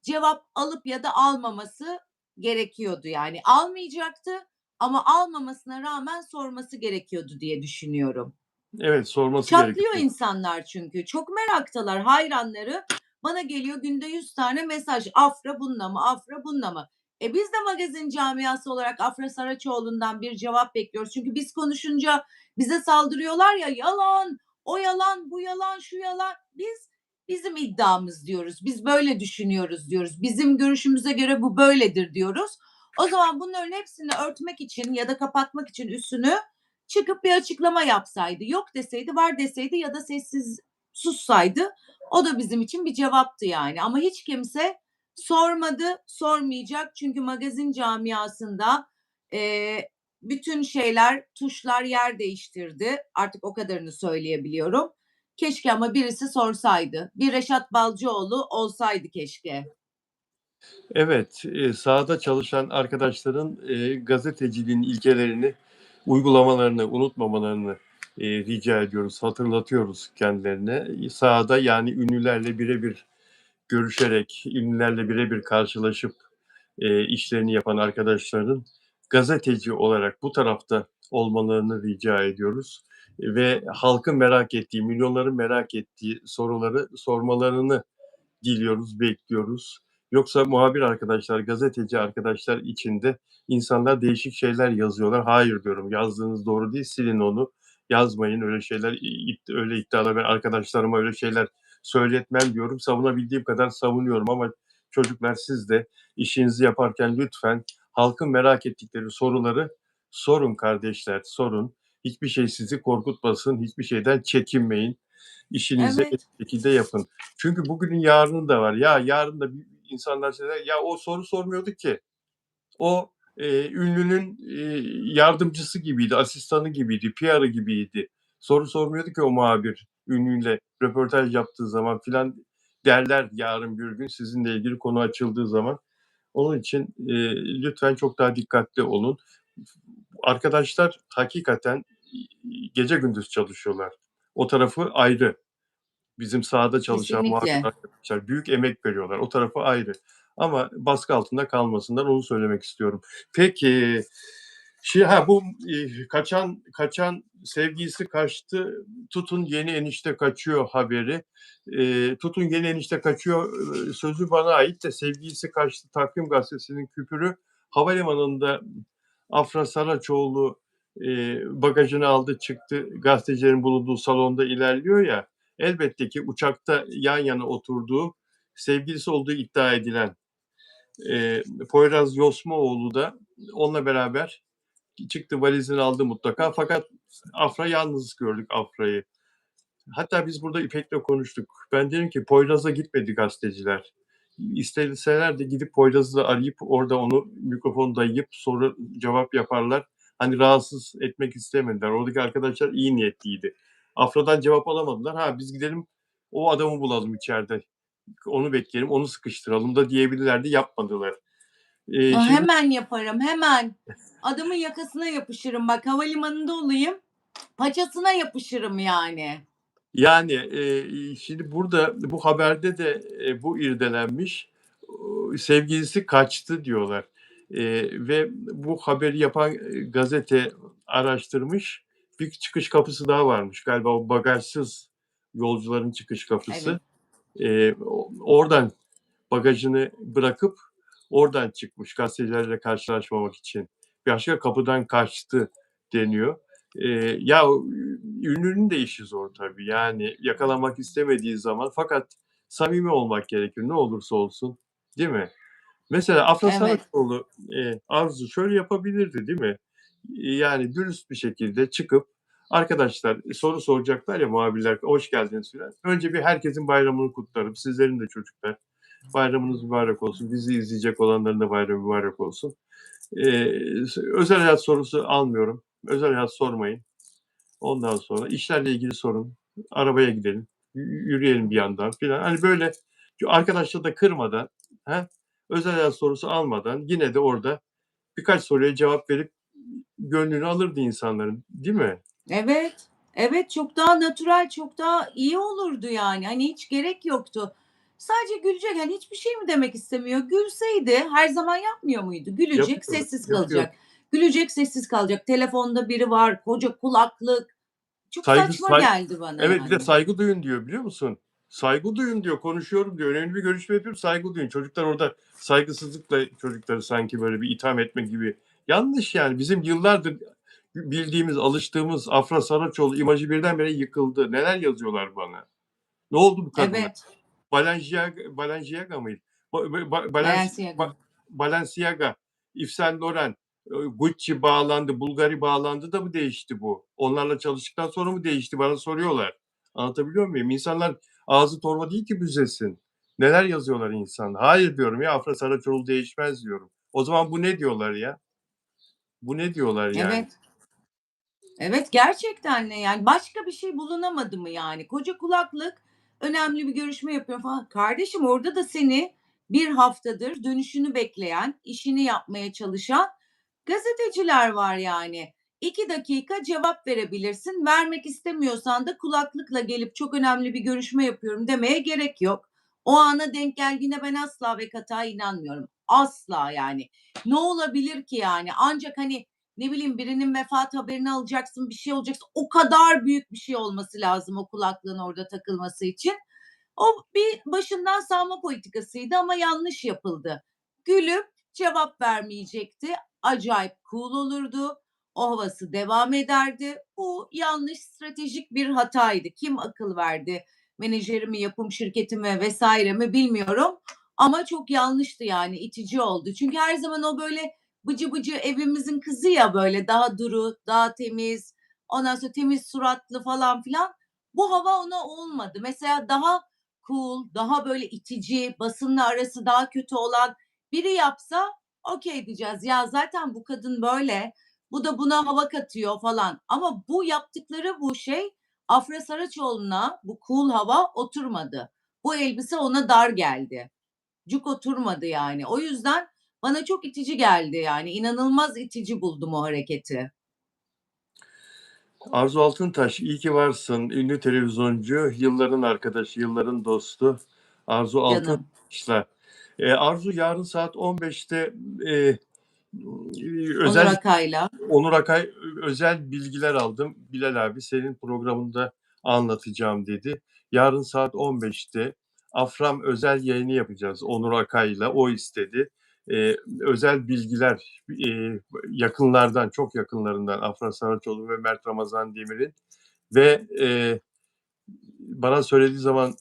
cevap alıp ya da almaması gerekiyordu yani. Almayacaktı ama almamasına rağmen sorması gerekiyordu diye düşünüyorum. Evet, sorması Çatlıyor gerekiyor. insanlar çünkü. Çok meraktalar, hayranları. Bana geliyor günde 100 tane mesaj. Afra bununla mı? Afra bununla mı? Biz de magazin camiası olarak Afra Saraçoğlu'ndan bir cevap bekliyoruz. Çünkü biz konuşunca bize saldırıyorlar ya, yalan, o yalan, bu yalan, şu yalan. Bizim iddiamız diyoruz. Biz böyle düşünüyoruz diyoruz. Bizim görüşümüze göre bu böyledir diyoruz. O zaman bunların hepsini örtmek için ya da kapatmak için üstünü çıkıp bir açıklama yapsaydı, yok deseydi, var deseydi ya da sessiz sussaydı, o da bizim için bir cevaptı yani. Ama hiç kimse sormadı, sormayacak. Çünkü magazin camiasında bütün şeyler, tuşlar yer değiştirdi. Artık o kadarını söyleyebiliyorum. Keşke ama birisi sorsaydı. Bir Reşat Balcıoğlu olsaydı keşke. Evet, sahada çalışan arkadaşların, gazeteciliğin ilkelerini, uygulamalarını unutmamalarını, rica ediyoruz, hatırlatıyoruz kendilerine. Sahada, yani ünlülerle birebir görüşerek, ünlülerle birebir karşılaşıp, işlerini yapan arkadaşların gazeteci olarak bu tarafta olmalarını rica ediyoruz. Ve halkın merak ettiği, milyonların merak ettiği soruları sormalarını diliyoruz, bekliyoruz. Yoksa muhabir arkadaşlar, gazeteci arkadaşlar içinde insanlar değişik şeyler yazıyorlar. Hayır diyorum, yazdığınız doğru değil, silin onu. Yazmayın öyle şeyler, öyle iddialar. Ben arkadaşlarıma öyle şeyler söyletmem diyorum. Savunabildiğim kadar savunuyorum ama çocuklar, siz de işinizi yaparken lütfen halkın merak ettikleri soruları sorun kardeşler, sorun. Hiçbir şey sizi korkutmasın, hiçbir şeyden çekinmeyin. İşinizi en Evet. iyi şekilde yapın. Çünkü bugünün yarını da var. Ya yarın da insanlar söyler, ya o soru sormuyordu ki. O ünlünün yardımcısı gibiydi, asistanı gibiydi, PR'ı gibiydi. Soru sormuyordu ki o muhabir ünlüyle röportaj yaptığı zaman filan derler yarın bir gün sizinle ilgili konu açıldığı zaman. Onun için lütfen çok daha dikkatli olun. Arkadaşlar hakikaten gece gündüz çalışıyorlar. O tarafı ayrı. Bizim sahada çalışan muhabir Kesinlikle. arkadaşlar büyük emek veriyorlar. O tarafı ayrı. Ama baskı altında kalmasınlar, onu söylemek istiyorum. Peki, bu kaçan sevgilisi kaçtı, tutun yeni enişte kaçıyor haberi. Tutun yeni enişte kaçıyor sözü bana ait de sevgilisi kaçtı. Takvim Gazetesi'nin küpürü havalimanında Afra Saraçoğlu bagajını aldı çıktı, gazetecilerin bulunduğu salonda ilerliyor ya. Elbette ki uçakta yan yana oturduğu, sevgilisi olduğu iddia edilen Poyraz Yosmaoğlu da onunla beraber çıktı, valizini aldı mutlaka. Fakat Afra, yalnız gördük Afra'yı. Hatta biz burada İpek'le konuştuk. Ben dedim ki Poyraz'a gitmedi gazeteciler. İsteseler de gidip Poyraz'ı arayıp orada onu mikrofon dayayıp soru cevap yaparlar. Hani rahatsız etmek istemediler. Oradaki arkadaşlar iyi niyetliydi. Afra'dan cevap alamadılar. Biz gidelim o adamı bulalım içeride. Onu bekleyelim, onu sıkıştıralım da diyebilirlerdi. Yapmadılar. Şimdi Hemen yaparım, hemen. Adamın yakasına yapışırım. Bak havalimanında olayım. Paçasına yapışırım yani. Yani, şimdi burada bu haberde de, bu irdelenmiş. Sevgilisi kaçtı diyorlar, ve bu haberi yapan, gazete araştırmış. Bir çıkış kapısı daha varmış galiba, o bagajsız yolcuların çıkış Evet. kapısı. Oradan bagajını bırakıp oradan çıkmış gazetecilerle karşılaşmamak için. Başka kapıdan kaçtı deniyor. Ya ünlünün de işi zor tabii. Yani yakalamak istemediği zaman, fakat samimi olmak gerekir ne olursa olsun, değil mi? Mesela Afra Evet, Saraçoğlu, Arzu şöyle yapabilirdi, değil mi? Yani dürüst bir şekilde çıkıp arkadaşlar soru soracaklar ya muhabirler, hoş geldiniz filan. Önce bir herkesin bayramını kutlarım. Sizlerin de çocuklar. Bayramınız mübarek olsun. Bizi izleyecek olanların da bayramı mübarek olsun. Özel hayat sorusu almıyorum. Özel hayat sormayın. Ondan sonra işlerle ilgili sorun. Arabaya gidelim. Yürüyelim bir yandan filan. Hani böyle arkadaşları da kırmadan, he, özel hayat sorusu almadan yine de orada birkaç soruya cevap verip gönlünü alırdı insanların, değil mi? evet, evet, çok daha natürel, çok daha iyi olurdu yani. Hani hiç gerek yoktu. Sadece gülecek, hani hiçbir şey mi demek istemiyor? Gülseydi her zaman yapmıyor muydu? Gülecek, Yapıyor, sessiz yapıyor. kalacak. Gülecek, sessiz kalacak. Telefonda biri var, koca kulaklık. Çok Saygı saçma say geldi bana Evet, bir de yani. saygı duyun diyor, biliyor musun? Saygı duyun diyor, konuşuyorum diyor. Önemli bir görüşme yapıyorum, saygı duyun. Çocuklar orada saygısızlıkla çocukları sanki böyle bir itham etme gibi. Yanlış yani. Bizim yıllardır bildiğimiz, alıştığımız Afra Saraçoğlu imajı birdenbire yıkıldı. Neler yazıyorlar bana? Ne oldu bu kadına? Evet, Balenciaga mıydı? Balenciaga. Balenciaga, Yves Saint Laurent, Gucci bağlandı, Bulgari bağlandı da mı değişti bu? Onlarla çalıştıktan sonra mı değişti? Bana soruyorlar. Anlatabiliyor muyum? İnsanlar ağzı torba değil ki büzesin. Neler yazıyorlar insan? Hayır diyorum ya, Afra Saraçoğlu değişmez diyorum. O zaman bu ne diyorlar ya? Bu ne diyorlar yani? Evet. Evet, gerçekten ne yani başka bir şey bulunamadı mı yani? Koca kulaklık, önemli bir görüşme yapıyorum falan. Kardeşim orada da seni bir haftadır dönüşünü bekleyen, işini yapmaya çalışan gazeteciler var yani. 2 dakika cevap verebilirsin. Vermek istemiyorsan da kulaklıkla gelip çok önemli bir görüşme yapıyorum demeye gerek yok. O ana denk geldiğine ben asla ve kata inanmıyorum. Asla yani. Ne olabilir ki yani? Ancak hani ne bileyim birinin vefat haberini alacaksın, bir şey olacaksın. O kadar büyük bir şey olması lazım o kulaklığın orada takılması için. O bir başından savma politikasıydı ama yanlış yapıldı. Gülüp cevap vermeyecekti. Acayip cool olurdu. O havası devam ederdi. Bu yanlış stratejik bir hataydı. Kim akıl verdi? Menajeri mi, yapım şirketi mi vesaire mi bilmiyorum. Ama çok yanlıştı yani itici oldu. Çünkü her zaman o böyle bıcı bıcı evimizin kızı ya böyle daha duru, daha temiz, ondan sonra temiz suratlı falan filan. Bu hava ona olmadı. Mesela daha cool, daha böyle itici, basınla arası daha kötü olan biri yapsa okey diyeceğiz. Ya zaten bu kadın böyle, bu da buna hava katıyor falan. Ama bu yaptıkları bu şey Afra Saraçoğlu'na bu cool hava oturmadı. Bu elbise ona dar geldi. Cuk oturmadı yani. O yüzden bana çok itici geldi yani. İnanılmaz itici buldum o hareketi. Arzu Altıntaş, iyi ki varsın. Ünlü televizyoncu, yılların arkadaşı, yılların dostu Arzu Canım. Altıntaş'la. Arzu yarın saat 15'te e, Onur özel Akay'la. Onur Akay özel bilgiler aldım. Bilal abi senin programında anlatacağım dedi. Yarın saat 15'te Afram özel yayını yapacağız Onur Akay'la. O istedi. Özel bilgiler yakınlardan, çok yakınlarından Afra Saraçoğlu ve Mert Ramazan Demir'in ve bana söylediği zaman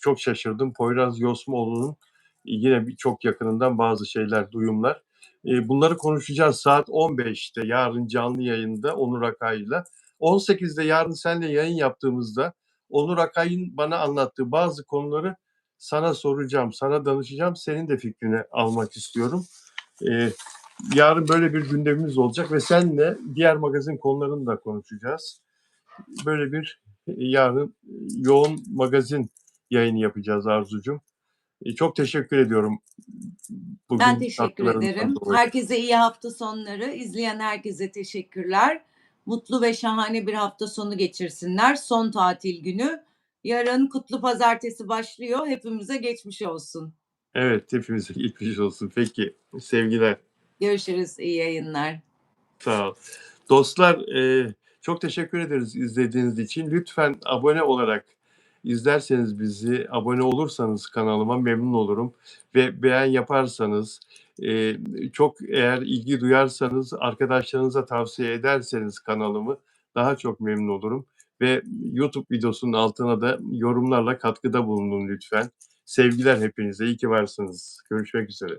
çok şaşırdım. Poyraz Yosmoğlu'nun yine çok yakınından bazı şeyler, duyumlar. Bunları konuşacağız saat 15'te yarın canlı yayında Onur Akay'la. 18'de yarın seninle yayın yaptığımızda Onur Akay'ın bana anlattığı bazı konuları sana soracağım, sana danışacağım. Senin de fikrini almak istiyorum. Ee, Yarın böyle bir gündemimiz olacak ve seninle diğer magazin konularını da konuşacağız. Böyle bir yarın yoğun magazin yayını yapacağız Arzucuğum. Çok teşekkür ediyorum Ben bugün teşekkür katkılarından ederim. dolayı. Herkese iyi hafta sonları. İzleyen herkese teşekkürler. Mutlu ve şahane bir hafta sonu geçirsinler. Son tatil günü. Yarın Kutlu Pazartesi başlıyor. Hepimize geçmiş olsun. Evet, hepimize geçmiş olsun. Peki, sevgiler. Görüşürüz. İyi yayınlar. Sağ ol. Dostlar, çok teşekkür ederiz izlediğiniz için. Lütfen abone olarak izlerseniz bizi, abone olursanız kanalıma memnun olurum. Ve beğen yaparsanız, çok eğer ilgi duyarsanız, arkadaşlarınıza tavsiye ederseniz kanalımı daha çok memnun olurum. Ve YouTube videosunun altına da yorumlarla katkıda bulunun lütfen. Sevgiler hepinize, iyi ki varsınız. Görüşmek üzere.